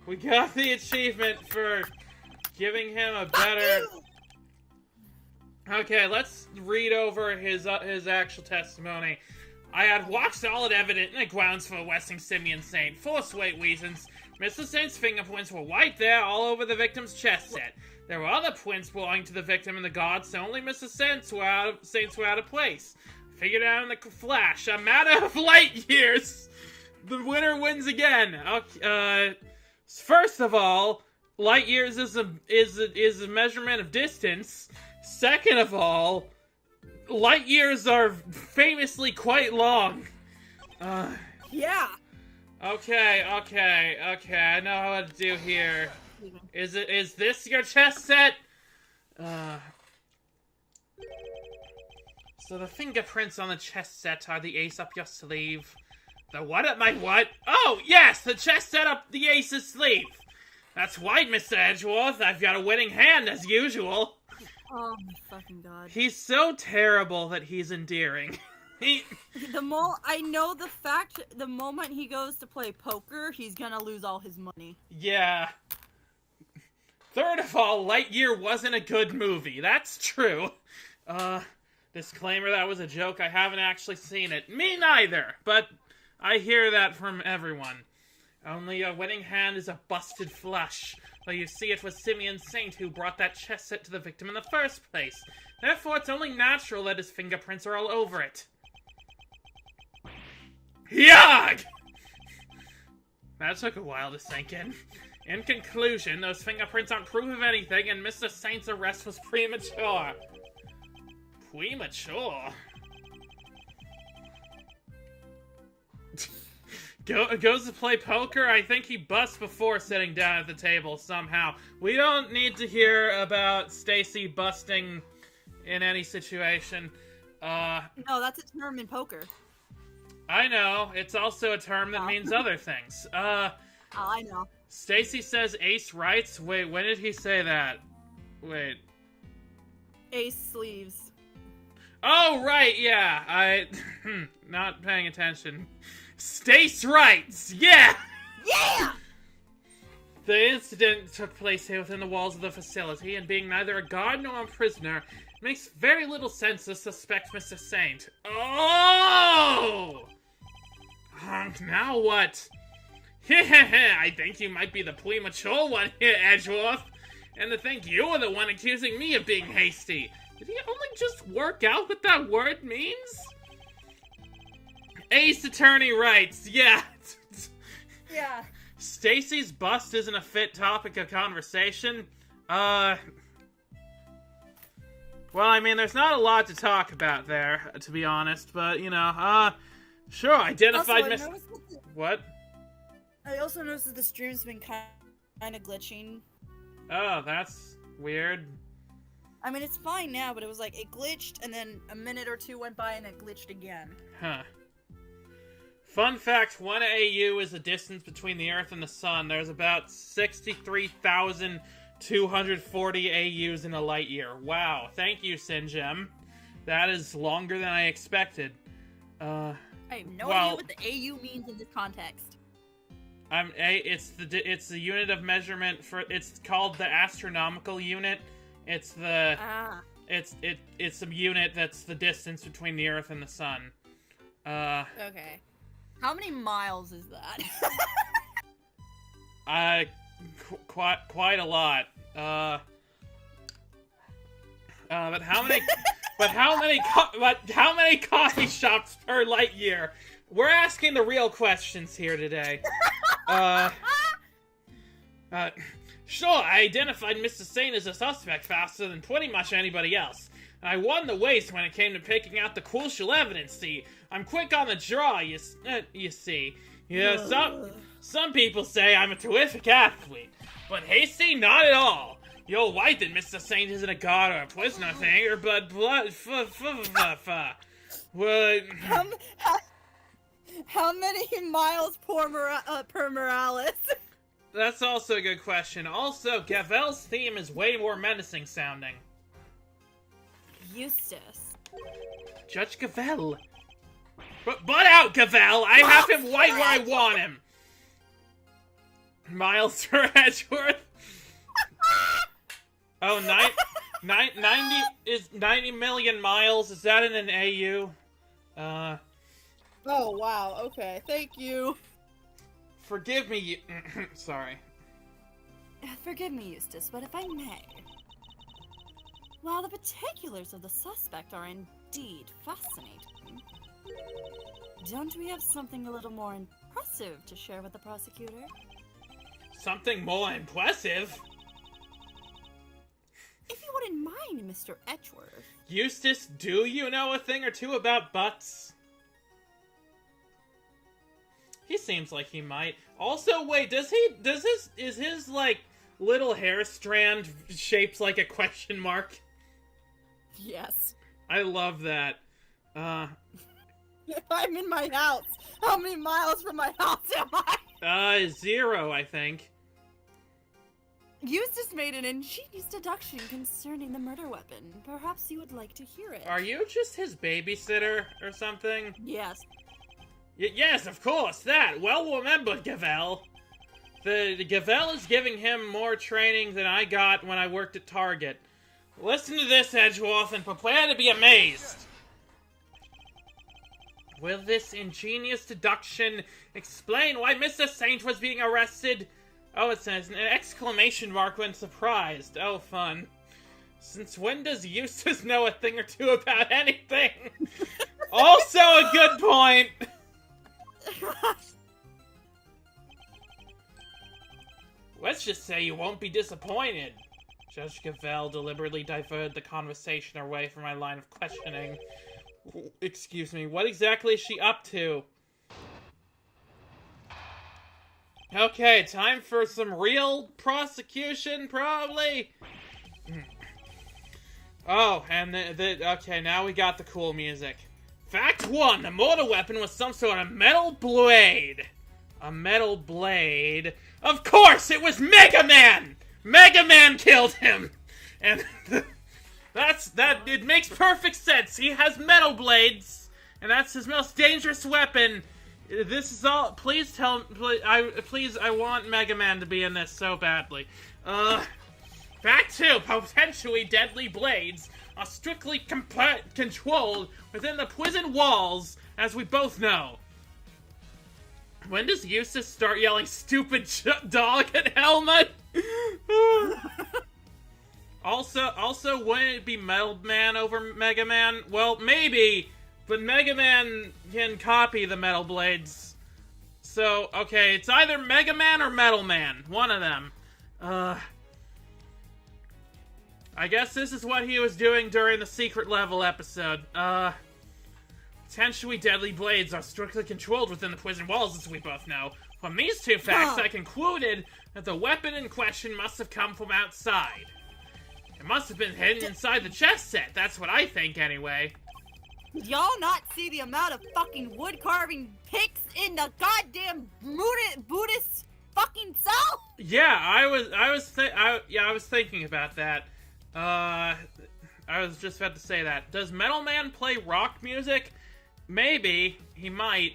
We got the achievement for giving him a better... Okay, let's read over his actual testimony. I had rock-solid evidence and grounds for arresting Simeon Saint. For sweet reasons. Mr. Saint's fingerprints were right there all over the victim's chest set. There were other prints belonging to the victim and the guards, so only Mr. Saint's were out of place. I figured it out in the flash. A matter of light years! The winner wins again. Okay, First of all, light years is a measurement of distance. Second of all, light years are famously quite long. Yeah. Okay, I know what to do here. Is this your chess set? So the fingerprints on the chess set are the ace up your sleeve. The what up my what? Oh, yes, the chess set up the ace's sleeve. That's right, Mr. Edgeworth. I've got a winning hand, as usual. Oh my fucking god. He's so terrible that he's endearing. I know the moment he goes to play poker, he's gonna lose all his money. Yeah. Third of all, Lightyear wasn't a good movie. That's true. Disclaimer, that was a joke. I haven't actually seen it. Me neither, but I hear that from everyone. Only a winning hand is a busted flush. Though you see, it was Simeon Saint who brought that chess set to the victim in the first place. Therefore, it's only natural that his fingerprints are all over it. Yag! That took a while to sink in. In conclusion, those fingerprints aren't proof of anything, and Mr. Saint's arrest was premature. Premature? Goes to play poker? I think he busts before sitting down at the table somehow. We don't need to hear about Stacy busting in any situation. No, that's a term in poker. I know. It's also a term that means other things. Oh, I know. Stacy says ace rights? Wait, when did he say that? Wait. Ace sleeves. Oh, right, yeah. Not paying attention. Stace rights! Yeah! Yeah! The incident took place here within the walls of the facility, and being neither a guard nor a prisoner, it makes very little sense to suspect Mr. Saint. Oh! Now what? I think you might be the premature one here, Edgeworth. And to think you were the one accusing me of being hasty. Did he only just work out what that word means? Ace attorney rights, yeah. Yeah. Stacy's bust isn't a fit topic of conversation. Well, I mean, there's not a lot to talk about there, to be honest, but, you know, sure, identified What? I also noticed that the stream's been kind of glitching. Oh, that's weird. I mean, it's fine now, but it was like, it glitched, and then a minute or two went by, and it glitched again. Huh. Fun fact, 1 AU is the distance between the Earth and the Sun. There's about 63,240 AUs in a light year. Wow, thank you, Sinjem. That is longer than I expected. I have no idea what the AU means in this context. It's the unit of measurement for. It's called the astronomical unit. It's the. It's a unit that's the distance between the Earth and the Sun. Okay. How many miles is that? Quite a lot. But how many? but how many coffee shops per light year? We're asking the real questions here today. Sure, I identified Mr. Saint as a suspect faster than pretty much anybody else. I won the race when it came to picking out the crucial evidence. See, I'm quick on the draw, you see. Yeah, some people say I'm a terrific athlete, but hasty, not at all. You're right that Mr. Saint isn't a god or a prisoner thing, but How many miles per Morales? That's also a good question. Also, Gavel's theme is way more menacing sounding. Eustace. Judge Gavel. Butt out, Gavel! I have him right where I want him! Miles for Edgeworth? Oh, 90 million miles? Is that in an AU? Oh, wow, okay, thank you. Forgive me, sorry. Forgive me, Eustace, but if I may. While the particulars of the suspect are indeed fascinating, don't we have something a little more impressive to share with the prosecutor? something more impressive. If you wouldn't mind, Mr. Edgeworth. Eustace, do you know a thing or two about butts? He seems like he might. Also, wait, is his, like, little hair strand shaped like a question mark? Yes. I love that. I'm in my house. How many miles from my house am I? 0, I think. Eustace made an ingenious deduction concerning the murder weapon. Perhaps you would like to hear it. Are you just his babysitter or something? Yes. Yes, of course, that. Well remembered, Gavel. The Gavel is giving him more training than I got when I worked at Target. Listen to this, Edgeworth, and prepare to be amazed. Will this ingenious deduction explain why Mr. Saint was being arrested? Oh, it says an exclamation mark when surprised. Oh, fun. Since when does Eustace know a thing or two about anything? Also a good point. Let's just say you won't be disappointed. Judge Gavel deliberately diverted the conversation away from my line of questioning. Excuse me, what exactly is she up to? Okay, time for some real prosecution, probably. Oh, and okay, now we got the cool music. Fact 1, the mortar weapon was some sort of metal blade. A metal blade. Of course, it was Mega Man! Mega Man killed him! And it makes perfect sense. He has metal blades, and that's his most dangerous weapon. This is all. Please tell. Please, I want Mega Man to be in this so badly. Fact 2: potentially deadly blades are strictly controlled within the prison walls, as we both know. When does Eustace start yelling "stupid dog" and helmet? Also, wouldn't it be Metal Man over Mega Man? Well, maybe. But Mega Man can copy the metal blades. So, okay, it's either Mega Man or Metal Man. One of them. I guess this is what he was doing during the secret level episode. Potentially deadly blades are strictly controlled within the prison walls, as we both know. From these two facts, I concluded that the weapon in question must have come from outside. It must have been hidden inside the chest set. That's what I think, anyway. Did y'all not see the amount of fucking wood carving pics in the goddamn Buddhist fucking cell? Yeah, I was thinking about that. I was just about to say that. Does Metal Man play rock music? Maybe. He might.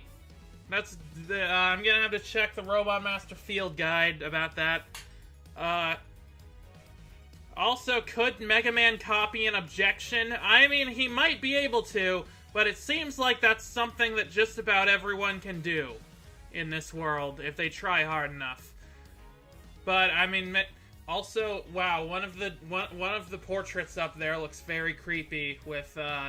That's the, I'm gonna have to check the Robot Master Field Guide about that. Also, could Mega Man copy an objection? I mean, he might be able to, but it seems like that's something that just about everyone can do in this world, if they try hard enough. But, I mean, also, wow, one of the portraits up there looks very creepy with the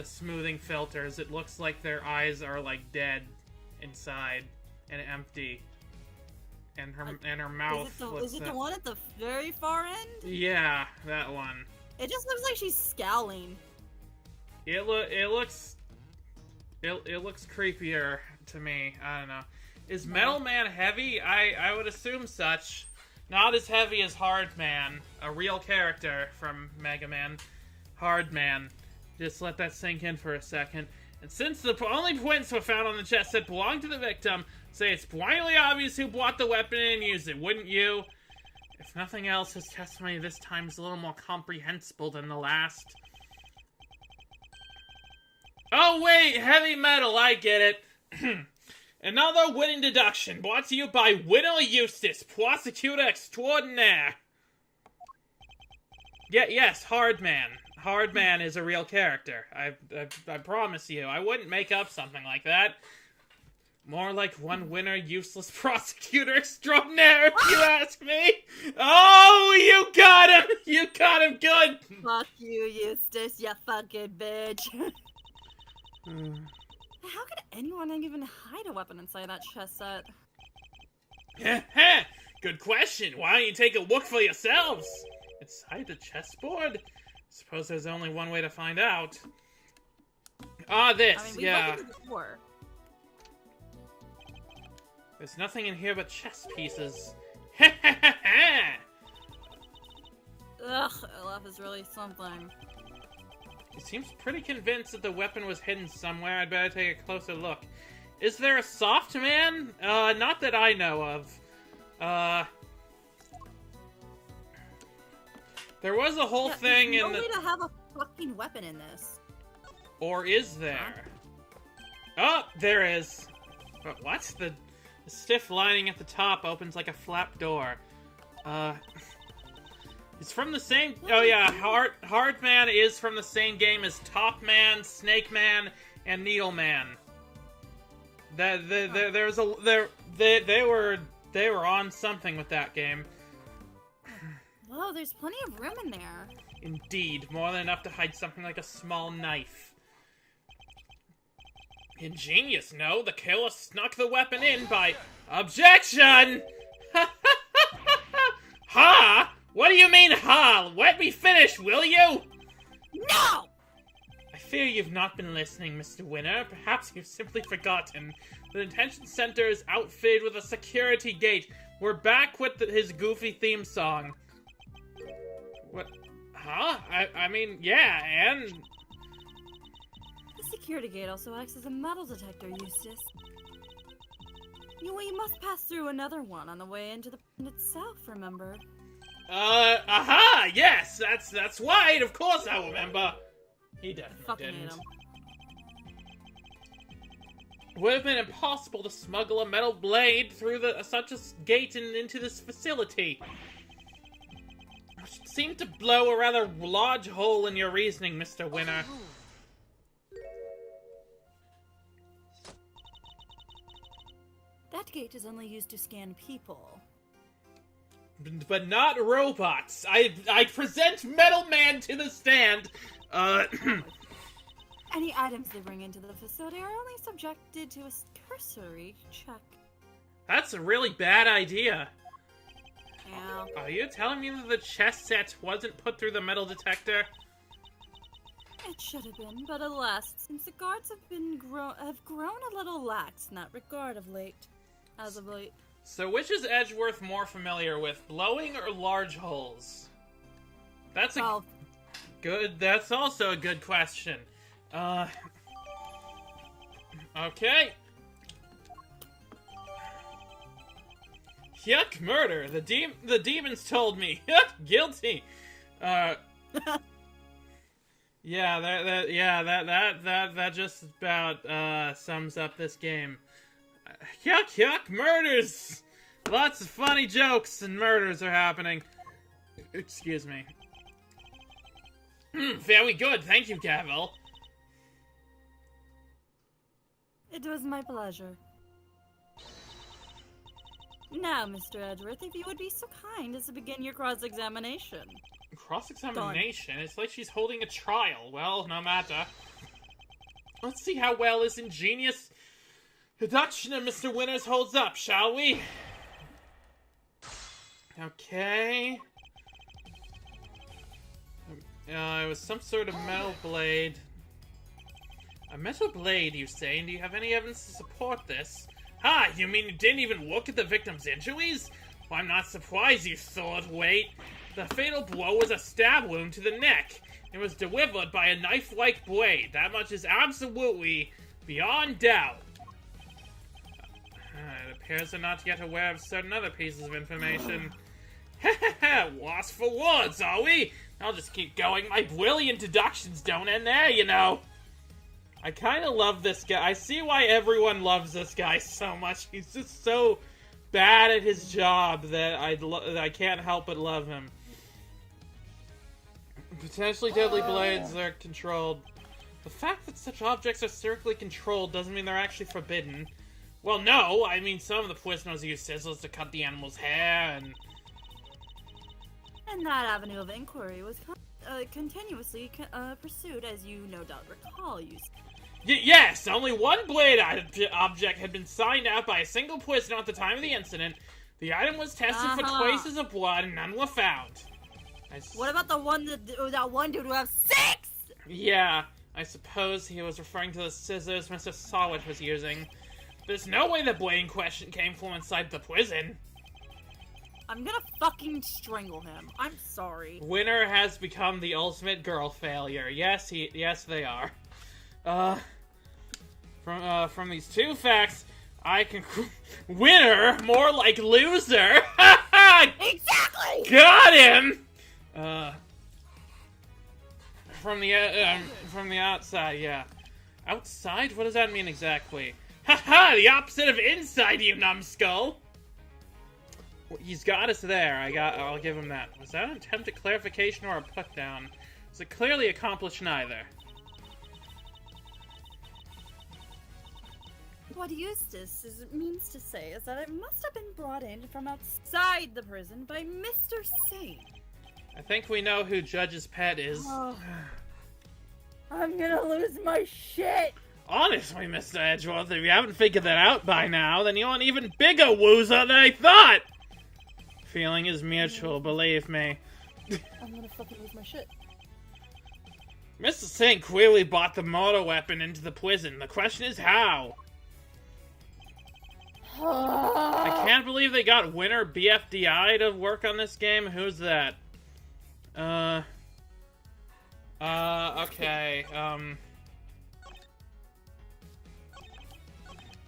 smoothing filters. It looks like their eyes are, like, dead inside and empty. And her mouth. Is it the one at the very far end? Yeah, that one. It just looks like she's scowling. It looks creepier to me. I don't know. Is Metal Man heavy? I would assume such. Not as heavy as Hard Man, a real character from Mega Man. Hard Man. Just let that sink in for a second. And since the only points were found on the chest that belonged to the victim, say it's blindly obvious who bought the weapon and used it, wouldn't you? If nothing else, his testimony this time is a little more comprehensible than the last. Oh wait, heavy metal, I get it. Another winning deduction, brought to you by Winner Eustace, Prosecutor Extraordinaire. Yes, Hard Man. Hard Man is a real character. I promise you. I wouldn't make up something like that. More like one winner, useless prosecutor extraordinaire, if you ask me. Oh, you got him! You got him good! Fuck you, Eustace, you fucking bitch. How could anyone even hide a weapon inside that chest set? Good question. Why don't you take a look for yourselves? Inside the chessboard? Suppose there's only one way to find out. This, I mean, we yeah. looked at it before. There's nothing in here but chess pieces. Ugh, Olaf is really something. He seems pretty convinced that the weapon was hidden somewhere. I'd better take a closer look. Is there a soft man? Not that I know of. There was a whole thing in the... There's no way to have a fucking weapon in this. Or is there? Oh, there is. What? The stiff lining at the top opens like a flap door. It's from the same... Oh yeah, Hard Man is from the same game as Top Man, Snake Man, and Needle Man. They were on something with that game. Whoa, there's plenty of room in there. Indeed, more than enough to hide something like a small knife. Ingenious, no? The killer snuck the weapon in by... Objection! Ha! What do you mean, ha? Let me finish, will you? No! I fear you've not been listening, Mr. Winner. Perhaps you've simply forgotten. The detention center is outfitted with a security gate. We're back with his goofy theme song. What? Huh? I mean, yeah, and... The security gate also acts as a metal detector, Eustace. You must pass through another one on the way into the prison itself, remember? Aha! Yes, that's right, of course I remember. He definitely Fucking didn't. hate him. Would have been impossible to smuggle a metal blade through such a gate and into this facility. Which seemed to blow a rather large hole in your reasoning, Mr. Winner. That gate is only used to scan people. But not robots. I present Metal Man to the stand. Any items they bring into the facility are only subjected to a cursory check. That's a really bad idea. Yeah. Are you telling me that the chess set wasn't put through the metal detector? It should have been, but alas, since the guards have grown a little lax in that regard of late. As of late. So which is Edgeworth more familiar with, blowing or large holes? That's a good. That's also a good question. Okay. Yuck, murder. The demons told me. Yuck, guilty. Yeah, that just about sums up this game. Yuck, murders! Lots of funny jokes and murders are happening. Excuse me. Very good, thank you, Gavel. It was my pleasure. Now, Mr. Edgeworth, if you would be so kind as to begin your cross-examination. Cross-examination? It's like she's holding a trial. Well, no matter. Let's see how well this ingenious deduction of Mr. Winners holds up, shall we? Okay. It was some sort of metal blade. A metal blade, you say? And do you have any evidence to support this? Ha! You mean you didn't even look at the victim's injuries? Well, I'm not surprised you thought. Wait. The fatal blow was a stab wound to the neck. It was delivered by a knife-like blade. That much is absolutely beyond doubt. It appears they're not yet aware of certain other pieces of information. Lost for words, are we? I'll just keep going. My brilliant deductions don't end there, you know. I kind of love this guy. I see why everyone loves this guy so much. He's just so bad at his job that I can't help but love him. Potentially deadly blades are controlled. The fact that such objects are strictly controlled doesn't mean they're actually forbidden. Well, no. I mean, some of the prisoners use scissors to cut the animal's hair, and that avenue of inquiry was continuously pursued, as you no doubt recall, Eustace. Yes, only one blade object had been signed out by a single prisoner at the time of the incident. The item was tested for traces of blood and none were found. What about the one that one dude who has 6? Yeah, I suppose he was referring to the scissors Mr. Solid was using. There's no way the blade in question came from inside the prison. I'm gonna fucking strangle him. I'm sorry. Winner has become the ultimate girl failure. Yes, they are. From these two facts, I can winner more like loser. Exactly. Got him. From the outside, yeah. Outside? What does that mean exactly? Haha, the opposite of inside, you numbskull. He's got us there. I'll give him that. Was that an attempt at clarification or a put down? Was it clearly accomplished neither? What Eustace means to say is that it must have been brought in from outside the prison by Mr. Sane. I think we know who Judge's pet is. Oh, I'm gonna lose my shit! Honestly, Mr. Edgeworth, if you haven't figured that out by now, then you're an even bigger woozer than I thought! Feeling is mutual, believe me. I'm gonna fucking lose my shit. Mr. Singh clearly bought the mortar weapon into the prison. The question is how? I can't believe they got winner BFDI to work on this game. Who's that? Okay,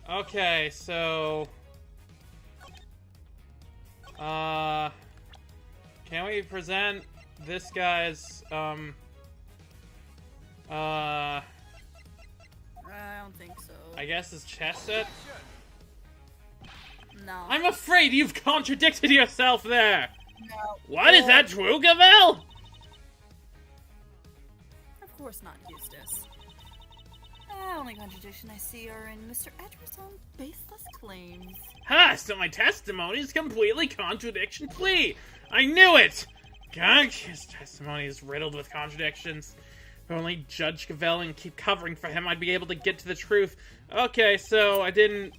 okay, so... Can we present this guy's, I don't think so. I guess his chest set? No. I'm afraid you've contradicted yourself there! No. What, is that true, Gavel? Of course not, Eustace. The only contradiction I see are in Mr. Edgeworth's own baseless claims. Ha! So my testimony is completely contradiction-free! I knew it! God, his testimony is riddled with contradictions. If only Judge Gavel and keep covering for him, I'd be able to get to the truth. Okay, so I didn't...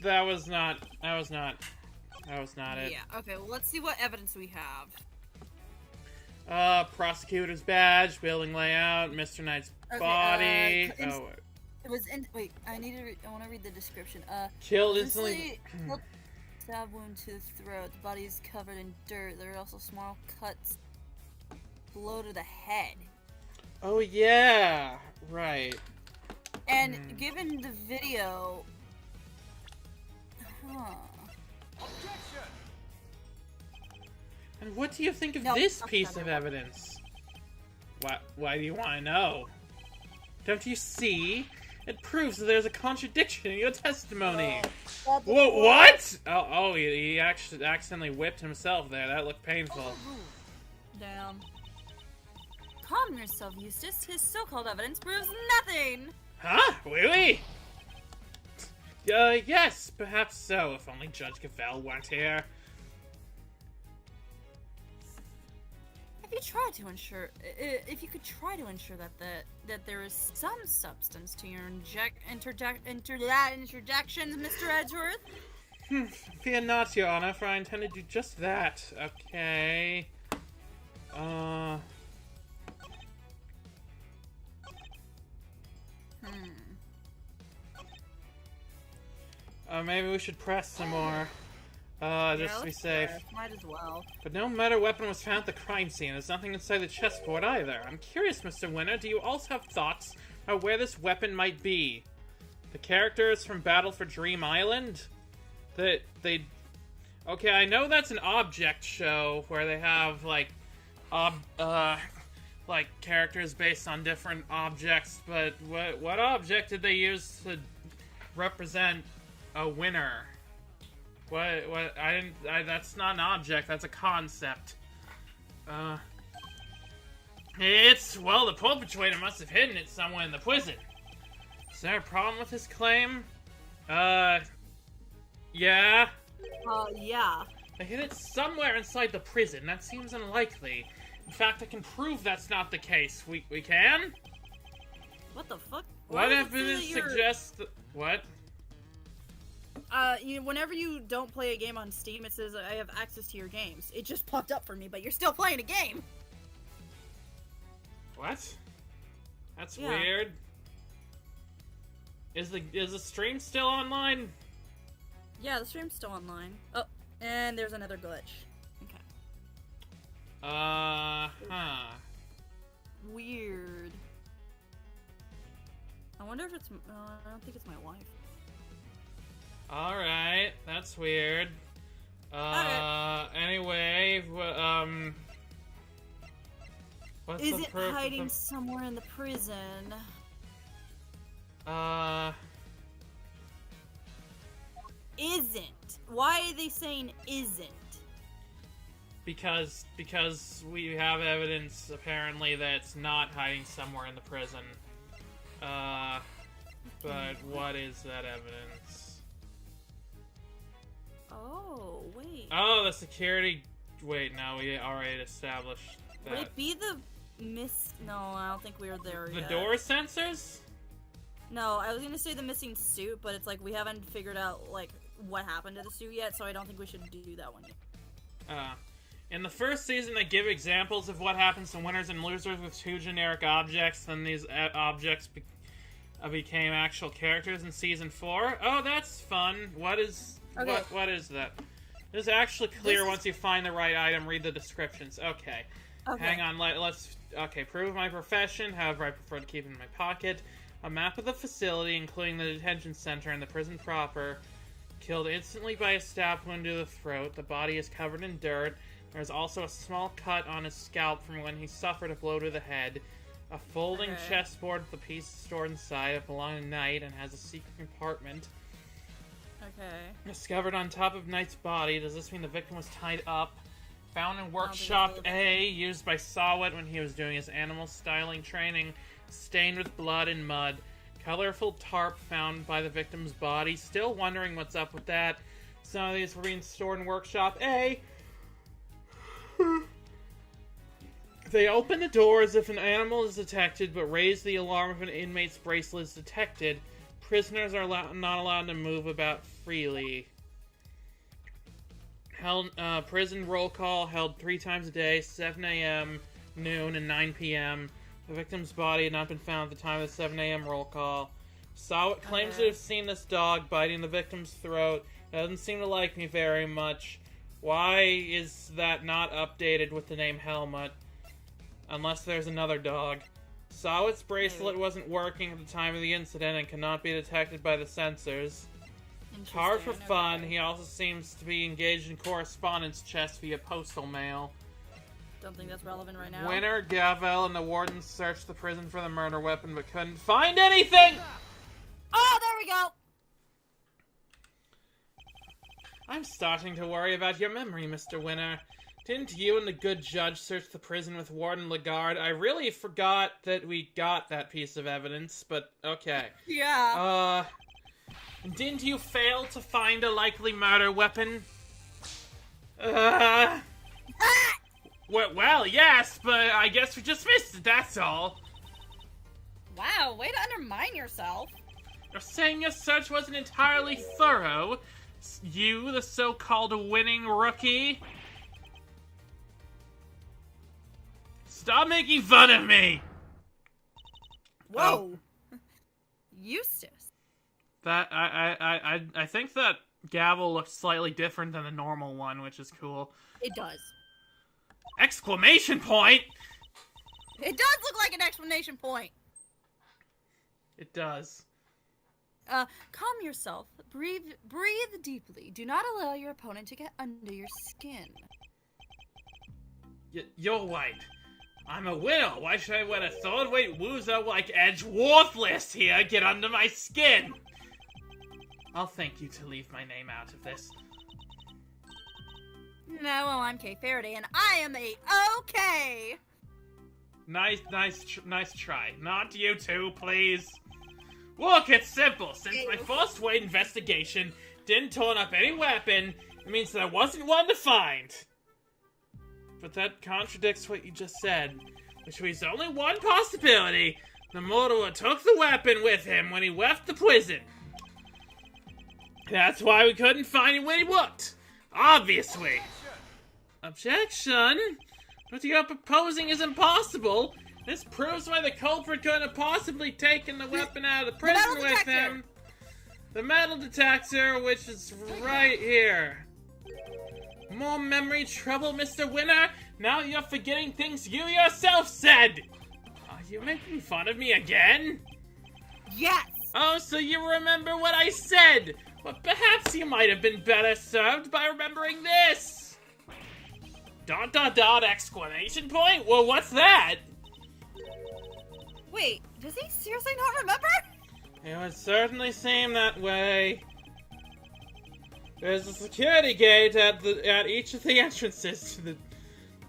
That was not it. Yeah, okay, well, let's see what evidence we have. Prosecutor's badge, building layout, Mr. Knight's body. It was in. Wait, I want to read the description. Killed instantly. Stab wound to the throat. The body is covered in dirt. There are also small cuts below to the head. Oh yeah, right. And given the video, And what do you think of this piece of evidence? Why do you want to know? Don't you see? It proves that there's a contradiction in your testimony. Whoa, what? Oh, he actually accidentally whipped himself there. That looked painful. Damn. Calm yourself, Eustace. His so-called evidence proves nothing. Huh? Really? Yes, perhaps so, if only Judge Gavel weren't here. If you could try to ensure that there is some substance to your interjections, Mr. Edgeworth. Fear not, Your Honor, for I intend to do just that. Okay. Maybe we should press some more. Just to be safe. Might as well. But no metal weapon was found at the crime scene. There's nothing inside the chessboard either. I'm curious, Mr. Winner, do you also have thoughts about where this weapon might be? The characters from Battle for Dream Island? Okay, I know that's an object show where they have, like characters based on different objects, but what object did they use to represent a winner? That's not an object, that's a concept. The perpetrator must have hidden it somewhere in the prison. Is there a problem with his claim? Yeah. Yeah. They hid it somewhere inside the prison. That seems unlikely. In fact, I can prove that's not the case. We can? What the fuck? What evidence suggests... What? whenever you don't play a game on Steam, it says I have access to your games. It just popped up for me, but you're still playing a game. What? That's weird. Is the stream still online? Yeah, the stream's still online. Oh, and there's another glitch. Okay. Weird. I wonder if it's. I don't think it's my wife. Alright, that's weird. Anyway, what's Is the it proof hiding somewhere in the prison? Isn't. Why are they saying isn't? Because we have evidence, apparently, that it's not hiding somewhere in the prison. But what is that evidence? Oh, wait. Oh, the security... Wait, no, we already established that. Would it be the No, I don't think we were there yet. The door sensors? No, I was gonna say the missing suit, but it's like we haven't figured out, like, what happened to the suit yet, so I don't think we should do that one yet. In the first season, they give examples of what happens to winners and losers with 2 generic objects, then these objects became actual characters in Season 4. Oh, that's fun. What is... Okay. What is that? It's actually clear once you find the right item, read the descriptions. Okay. Hang on, let's... Okay, prove my profession, however I prefer to keep it in my pocket. A map of the facility, including the detention center and the prison proper. Killed instantly by a stab wound to the throat. The body is covered in dirt. There's also a small cut on his scalp from when he suffered a blow to the head. A folding chessboard with the pieces stored inside. It belonged to Knight and has a secret compartment. Okay. Discovered on top of Knight's body. Does this mean the victim was tied up? Found in Workshop A, used by Sawet when he was doing his animal styling training. Stained with blood and mud. Colorful tarp found by the victim's body. Still wondering what's up with that. Some of these were being stored in Workshop A. They open the door as if an animal is detected, but raise the alarm if an inmate's bracelet is detected. Prisoners are not allowed to move about freely. Prison roll call held 3 times a day, 7 a.m., noon, and 9 p.m. The victim's body had not been found at the time of the 7 a.m. roll call. Sawet claims to have seen this dog biting the victim's throat. It doesn't seem to like me very much. Why is that not updated with the name Helmut? Unless there's another dog. Sawet's bracelet wasn't working at the time of the incident and cannot be detected by the sensors. Par for fun, he also seems to be engaged in correspondence chess via postal mail. Don't think that's relevant right now. Winner, Gavel, and the warden searched the prison for the murder weapon but couldn't find anything! Oh, there we go! I'm starting to worry about your memory, Mr. Winner. Didn't you and the good judge search the prison with Warden Lagarde? I really forgot that we got that piece of evidence, but okay. Yeah. Didn't you fail to find a likely murder weapon? Well, yes, but I guess we just missed it, that's all. Wow, way to undermine yourself. You're saying your search wasn't entirely thorough? You, the so-called winning rookie? Stop making fun of me! Whoa. Oh. Eustace. That, I think that gavel looks slightly different than the normal one, which is cool. It does. Exclamation point! It does look like an exclamation point! It does. Calm yourself. Breathe deeply. Do not allow your opponent to get under your skin. You're right. I'm a winner. Why should I let a third-rate loser like Edgeworthless here get under my skin? I'll thank you to leave my name out of this. No, well, I'm Kay Faraday, and I am A-OK! Nice try. Not you two, please. Look, it's simple. Since my first weight investigation didn't turn up any weapon, it means there wasn't one to find. But that contradicts what you just said, which means only one possibility. The murderer took the weapon with him when he left the prison. That's why we couldn't find him when he looked. Obviously. Objection? What you're proposing is impossible. This proves why the culprit couldn't have possibly taken the weapon out of the prison with him. The metal detector, which is right here. More memory trouble, Mr. Winner? Now you're forgetting things you yourself said! Are you making fun of me again? Yes! Oh, so you remember what I said! Well, perhaps you might have been better served by remembering this! ... exclamation point? Well, what's that? Wait, does he seriously not remember? It would certainly seem that way. There's a security gate at each of the entrances to the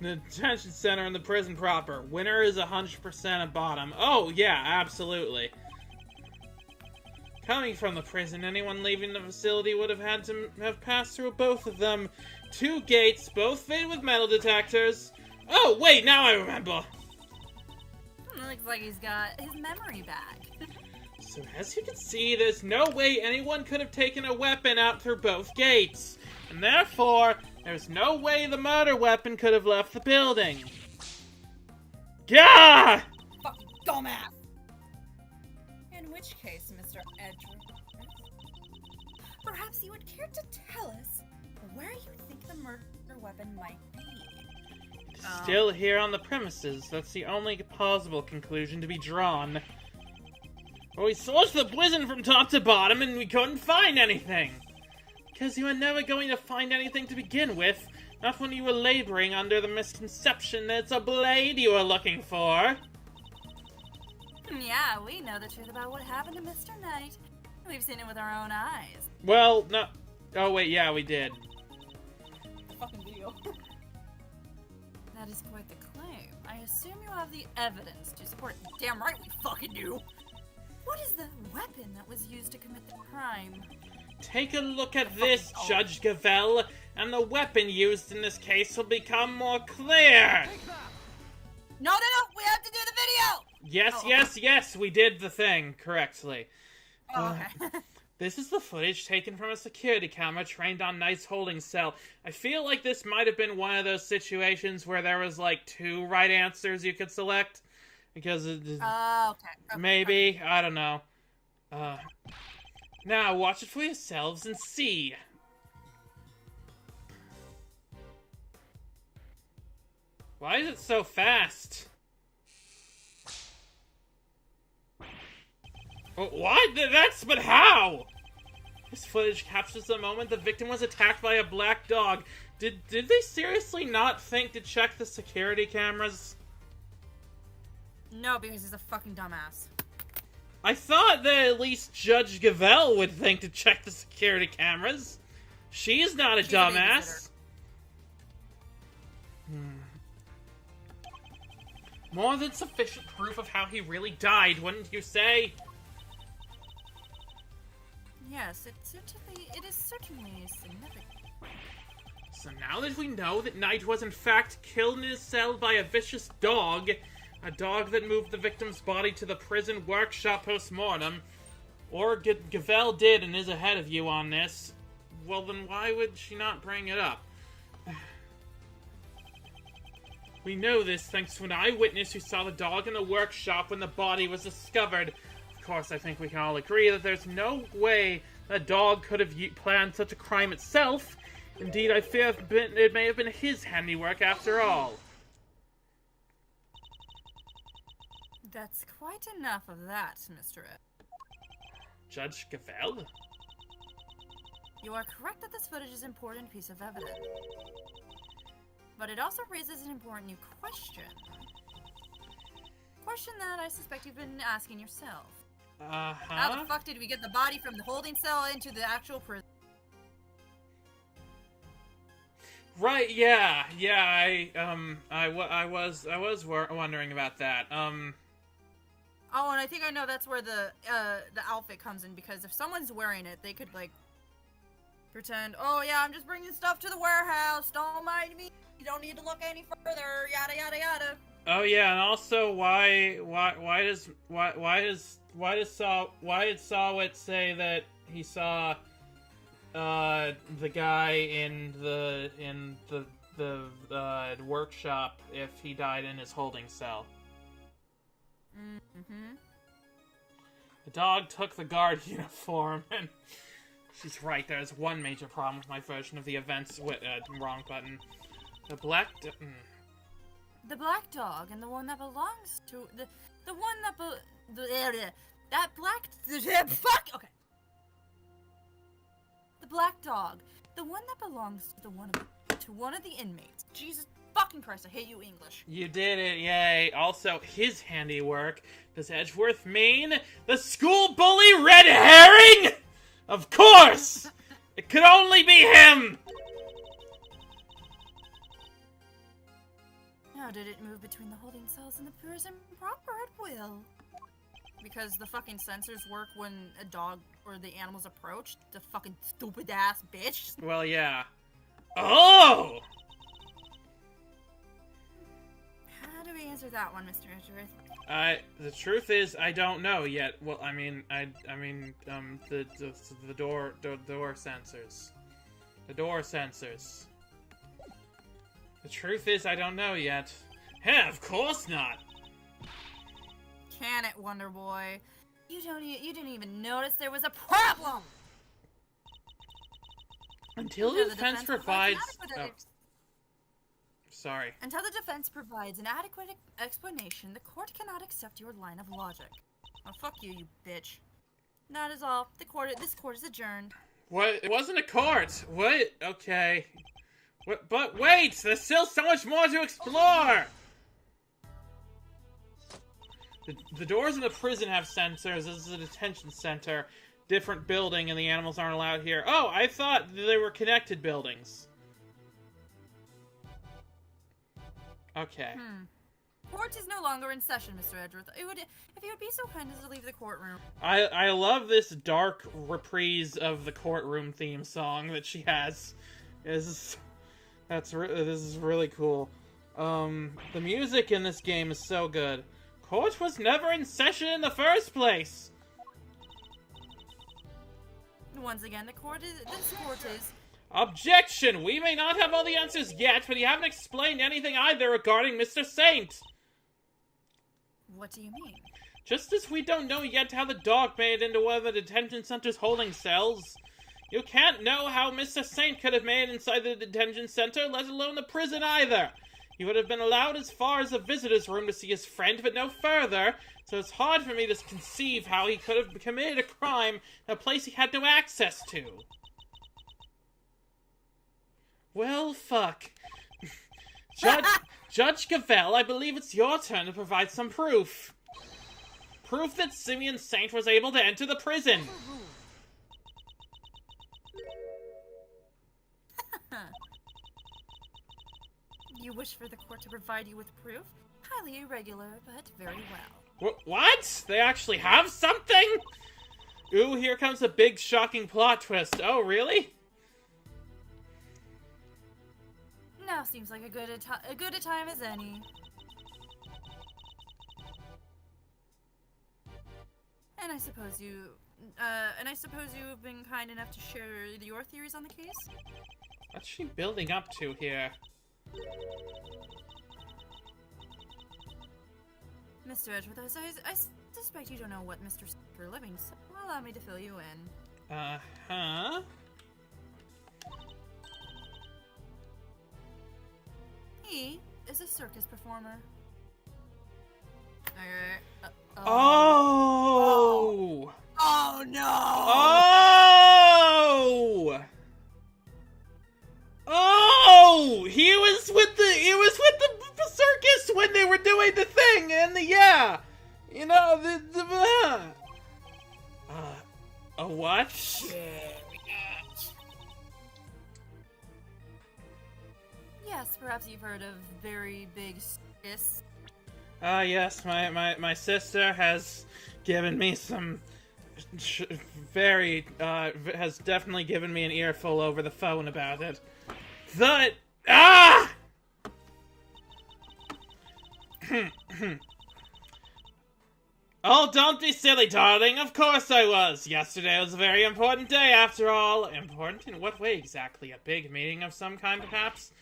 detention center and the prison proper. Winner is 100% at bottom. Oh, yeah, absolutely. Coming from the prison, anyone leaving the facility would have had to have passed through both of them. 2 gates, both fitted with metal detectors. Oh, wait, now I remember. Looks like he's got his memory back. So as you can see, there's no way anyone could have taken a weapon out through both gates. And therefore, there's no way the murder weapon could have left the building. Gah! Fucking dumbass! In which case, Mr. Edgeworth, perhaps you would care to tell us where you think the murder weapon might be? Still here on the premises. That's the only plausible conclusion to be drawn. Well, we searched the prison from top to bottom and we couldn't find anything. Because you were never going to find anything to begin with. Not when you were laboring under the misconception that it's a blade you were looking for. Yeah, we know the truth about what happened to Mr. Knight. We've seen it with our own eyes. Well, no. Oh, wait, yeah, we did. Fucking deal. That is quite the claim. I assume you have the evidence to support it. Damn right we fucking do. What is the weapon that was used to commit the crime? Take a look at this, Judge Gavel, and the weapon used in this case will become more clear. No, we have to do the video! Yes, we did the thing correctly. Oh, okay. This is the footage taken from a security camera trained on Knight's holding cell. I feel like this might have been one of those situations where there was like 2 right answers you could select. Because okay. Maybe, okay. I don't know. Now watch it for yourselves and see. Why is it so fast? What? But how? This footage captures the moment the victim was attacked by a black dog. Did they seriously not think to check the security cameras? No, because he's a fucking dumbass. I thought that at least Judge Gavel would think to check the security cameras. She's not a dumbass. More than sufficient proof of how he really died, wouldn't you say? Yes, it is certainly significant. So now that we know that Knight was in fact killed in his cell by a vicious dog, a dog that moved the victim's body to the prison workshop post-mortem, or Gavel did and is ahead of you on this, well then why would she not bring it up? We know this thanks to an eyewitness who saw the dog in the workshop when the body was discovered. Of course, I think we can all agree that there's no way the dog could have planned such a crime itself. Indeed, I fear it may have been his handiwork after all. That's quite enough of that, Mr. Ed. Judge Gavel? You are correct that this footage is an important piece of evidence. But it also raises an important new question. Question that I suspect you've been asking yourself. How the fuck did we get the body from the holding cell into the actual prison? Right, yeah, I was wondering about that. Oh, and I think I know that's where the outfit comes in, because if someone's wearing it, they could, like, pretend, oh yeah, I'm just bringing stuff to the warehouse, don't mind me, you don't need to look any further, yada yada yada. Oh yeah, and also why did Sawit say that he saw the guy in the workshop if he died in his holding cell. Mm-hmm. The dog took the guard uniform, and she's right. There's one major problem with my version of the events. Wrong button. The black dog, and the one that belongs to the one that that black fuck. Okay. The black dog, the one that belongs to one of the inmates. Jesus fucking Christ, I hate you, English. You did it, yay. Also, his handiwork. Does Edgeworth mean the school bully Red Herring? Of course! It could only be him! How did it move between the holding cells and the prison proper at will? Because the fucking sensors work when a dog or the animals approach. The fucking stupid ass bitch. Well, yeah. Oh! How do we answer that one, Mr. Edgeworth? The truth is, I don't know yet. Well, the door sensors. The door sensors. The truth is, I don't know yet. Heh, of course not! Can it, Wonder Boy? You didn't even notice there was a problem! Until the defense provides... Sorry. Until the defense provides an adequate explanation, the court cannot accept your line of logic. Oh, fuck you, you bitch. That is all. This court is adjourned. What? It wasn't a court! What? Okay. What? But wait! There's still so much more to explore! The doors in the prison have sensors. This is a detention center. Different building, and the animals aren't allowed here. Oh, I thought they were connected buildings. Okay. Court is no longer in session, Mr. Edgeworth. If you would be so kind as to leave the courtroom. I love this dark reprise of the courtroom theme song that she has. This is really cool. The music in this game is so good. Court was never in session in the first place. Once again, this court is... Objection! We may not have all the answers yet, but you haven't explained anything either regarding Mr. Saint. What do you mean? Just as we don't know yet how the dog made it into one of the detention center's holding cells, you can't know how Mr. Saint could have made it inside the detention center, let alone the prison either. He would have been allowed as far as the visitor's room to see his friend, but no further, so it's hard for me to conceive how he could have committed a crime in a place he had no access to. Well, fuck. Judge Cavell, I believe it's your turn to provide some proof. Proof that Simeon Saint was able to enter the prison. You wish for the court to provide you with proof? Highly irregular, but very well. What? They actually have something? Ooh, here comes a big shocking plot twist. Oh, really? Now seems like a good a time as any. And I suppose you've been kind enough to share your theories on the case? What's she building up to here? Mr. Edgeworth, I suspect you don't know what Mr. for a living, so allow me to fill you in. Uh-huh. He is a circus performer. Oh! Oh no! Oh! Oh! He was with the circus when they were doing the thing, and a what? Shit. Yes, perhaps you've heard of very big circus. Yes, my sister has given me some has definitely given me an earful over the phone about it. Oh, don't be silly, darling. Of course I was. Yesterday was a very important day, after all. Important in what way exactly? A big meeting of some kind, perhaps?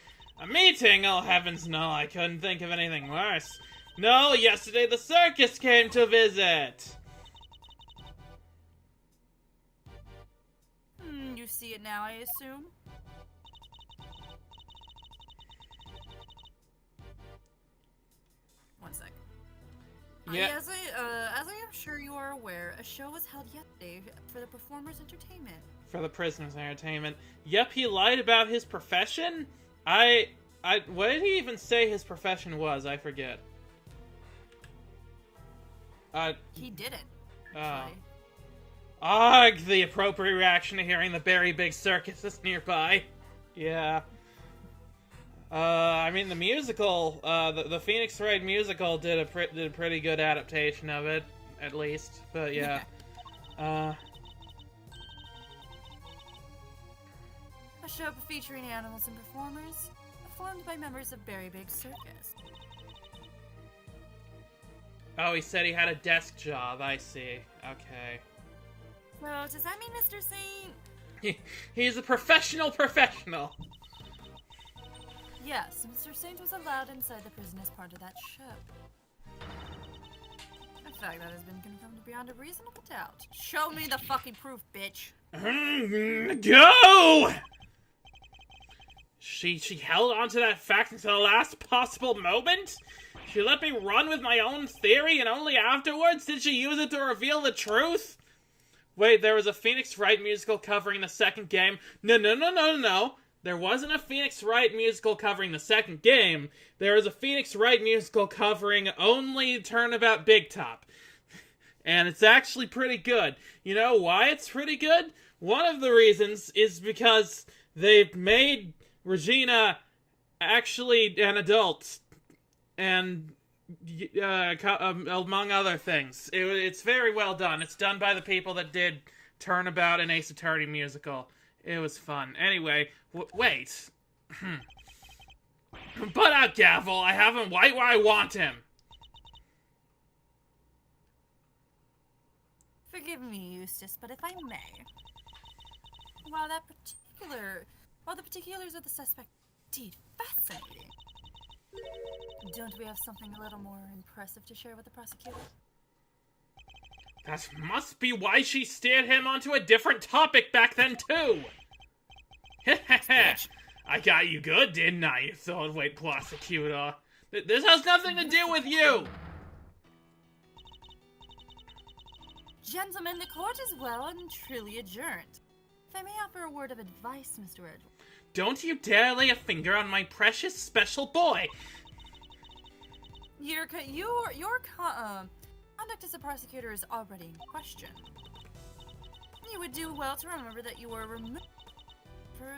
A meeting? Oh, heavens no, I couldn't think of anything worse. No, yesterday the circus came to visit. You see it now, I assume? One sec. Yeah. As I am sure you are aware, a show was held yesterday for the performers' entertainment. For the prisoners' entertainment. Yep, he lied about his profession? What did he even say his profession was? I forget. He didn't. The appropriate reaction to hearing the very big circus is nearby. Yeah. I mean, the musical, the Phoenix Wright musical did a pretty good adaptation of it, at least. But yeah. A show featuring animals and performers, performed by members of Berry Big Circus. Oh, he said he had a desk job. I see. Okay. Well, does that mean Mr. Saint? He's a professional. Yes, Mr. Saint was allowed inside the prison as part of that show. In fact, that has been confirmed beyond a reasonable doubt. Show me the fucking proof, bitch. Go! She held on to that fact until the last possible moment? She let me run with my own theory, and only afterwards did she use it to reveal the truth? Wait, there was a Phoenix Wright musical covering the second game? No. There wasn't a Phoenix Wright musical covering the second game. There was a Phoenix Wright musical covering only Turnabout Big Top. And it's actually pretty good. You know why it's pretty good? One of the reasons is because they made Regina actually an adult. And among other things. It's very well done. It's done by the people that did Turnabout and Ace Attorney musical. It was fun. Anyway, wait. Butt out, Gavel. I have him right where I want him. Forgive me, Eustace, but if I may. While the particulars of the suspect indeed fascinating, don't we have something a little more impressive to share with the prosecutor? That must be why she steered him onto a different topic back then, too! I got you good, didn't I, you third-rate prosecutor? This has nothing to do with you! Gentlemen, the court is well and truly adjourned. If I may offer a word of advice, Mr. Edgeworth. Don't you dare lay a finger on my precious special boy! Your conduct as a prosecutor is already in question. You would do well to remember that you were removed for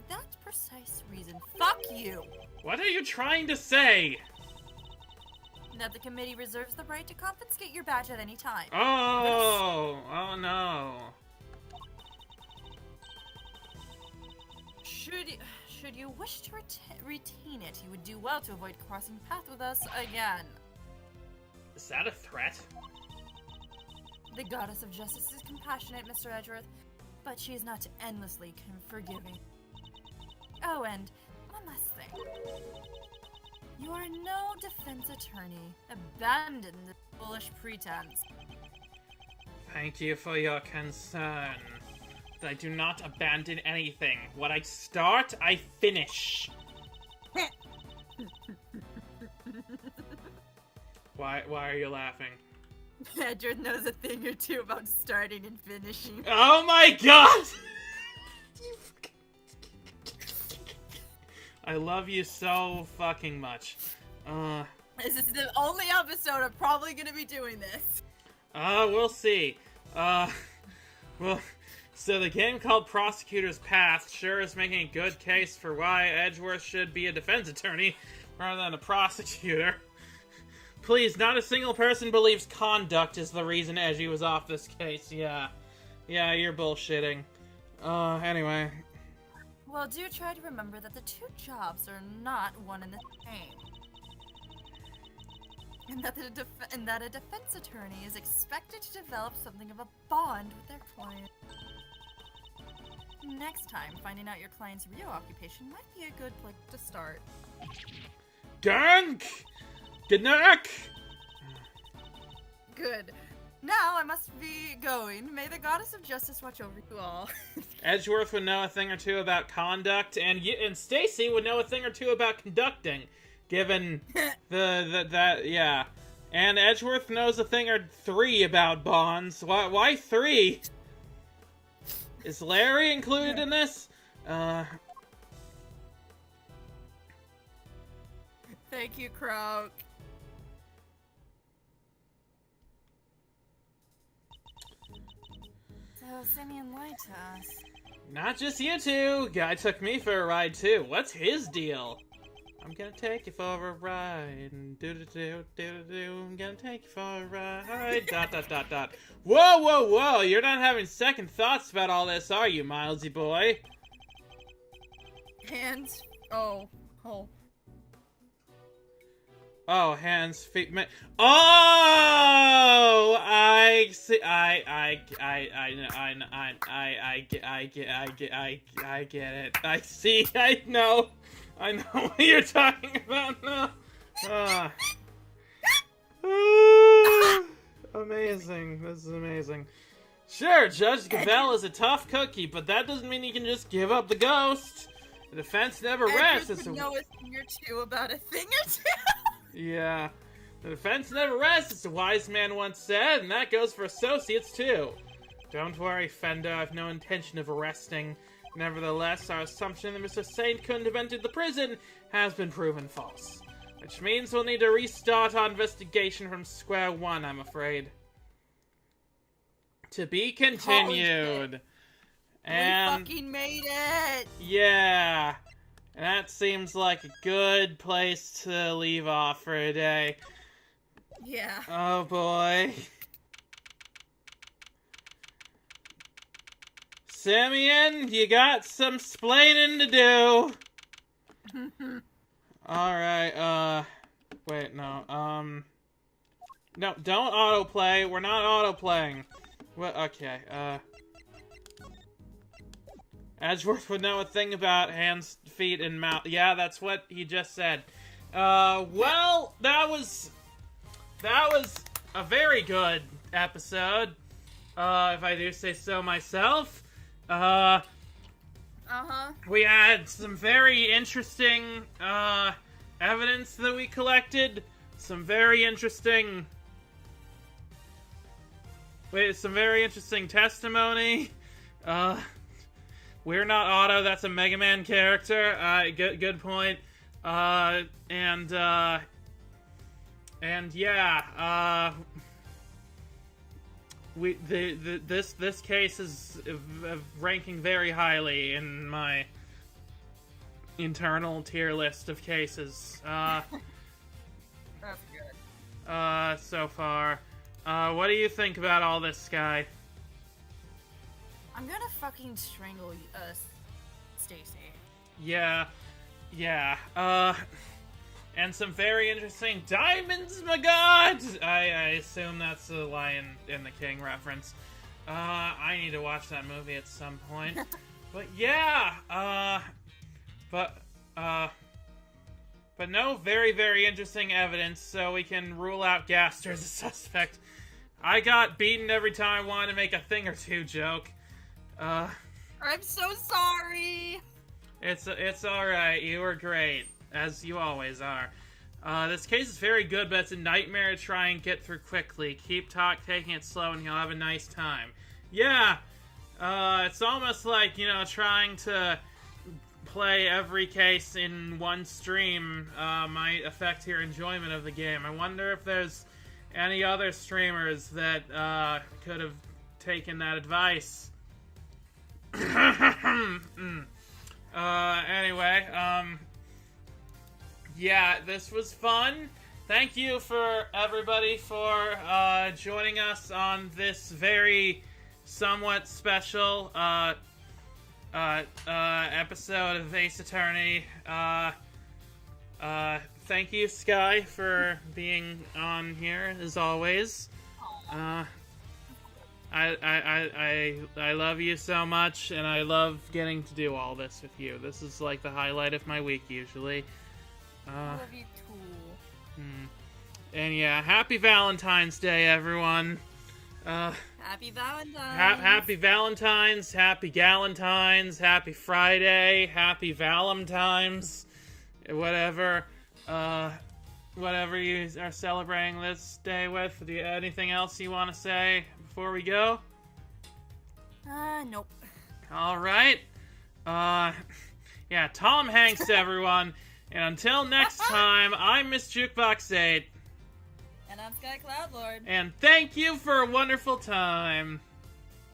that precise reason. Fuck you! What are you trying to say? That the committee reserves the right to confiscate your badge at any time. Oh no. Should you wish to retain it, you would do well to avoid crossing paths with us again. Is that a threat? The goddess of justice is compassionate, Mr. Edgeworth, but she is not endlessly forgiving. Oh, and one last thing. You are no defense attorney. Abandon this foolish pretense. Thank you for your concern. I do not abandon anything. What I start, I finish. Why are you laughing? Edgeworth knows a thing or two about starting and finishing. Oh my god! I love you so fucking much. This is the only episode I'm probably gonna be doing this. We'll see. Well, so the game called Prosecutor's Path sure is making a good case for why Edgeworth should be a defense attorney rather than a prosecutor. Please, not a single person believes conduct is the reason Edgy was off this case. Yeah, you're bullshitting. Anyway. Well, do try to remember that the two jobs are not one and the same. And that a defense attorney is expected to develop something of a bond with their client. Next time, finding out your client's real occupation might be a good place to start. Dank! Gnack! Good. Now I must be going. May the goddess of justice watch over you all. Edgeworth would know a thing or two about conduct, and Stacy would know a thing or two about conducting, given yeah. And Edgeworth knows a thing or three about bonds. Why three? Is Larry included in this? Thank you, Croak. So, Simeon lied to us. Not just you two. Guy took me for a ride too. What's his deal? I'm gonna take you for a ride. Do-do-do-do-do-do. I'm gonna take you for a ride. ... Whoa, whoa, whoa. You're not having second thoughts about all this, are you, Milesy boy? Hands. Oh. Oh, hands, feet, Oh, I see. I get it. I see. I know what you're talking about now. Amazing. This is amazing. Sure, Judge Gavelle is a tough cookie, but that doesn't mean you can just give up the ghost. The defense never rests. Edgeworth would know a thing or two about a thing or two. Yeah. The defense never rests, as a wise man once said, and that goes for associates, too. Don't worry, Fender, I've no intention of arresting. Nevertheless, our assumption that Mr. Saint couldn't have entered the prison has been proven false. Which means we'll need to restart our investigation from square one, I'm afraid. To be continued. And we fucking made it! Yeah. That seems like a good place to leave off for a day. Yeah. Oh boy. Simeon, you got some splaining to do. Alright, wait, no, no, don't autoplay. We're not autoplaying. What? Okay, Edgeworth would know a thing about hands, feet, and mouth. Yeah, that's what he just said. Well, that was a very good episode, if I do say so myself. We had some very interesting, evidence that we collected. Some very interesting testimony. We're not Otto, that's a Mega Man character. Good point. And yeah, this case is ranking very highly in my internal tier list of cases. That's good. So far. What do you think about all this, Sky? I'm gonna fucking strangle Stacy. Yeah. And some very interesting diamonds, my god! I assume that's a Lion and the King reference. I need to watch that movie at some point. But yeah, but no very, very interesting evidence, so we can rule out Gaster as a suspect. I got beaten every time I wanted to make a thing or two joke. I'm so sorry! It's alright, you were great, as you always are. This case is very good, but it's a nightmare to try and get through quickly. Keep taking it slow and you'll have a nice time. Yeah, it's almost like, trying to play every case in one stream, might affect your enjoyment of the game. I wonder if there's any other streamers that, could have taken that advice. Anyway, yeah, this was fun. Thank you for everybody for joining us on this very somewhat special episode of Ace Attorney. Thank you, Sky, for being on here, as always. I love you so much, and I love getting to do all this with you. This is like the highlight of my week, usually. I love you too. And yeah, happy Valentine's Day, everyone. Happy Valentine's. Happy Valentine's, happy Galentines, happy Friday, happy Valentines, whatever you are celebrating this day with. Do you have anything else you want to say before we go? Nope. Alright. Yeah, Tom Hanks, everyone. And until next time, I'm Miss Jukebox 8. And I'm Sky Cloudlord. And thank you for a wonderful time.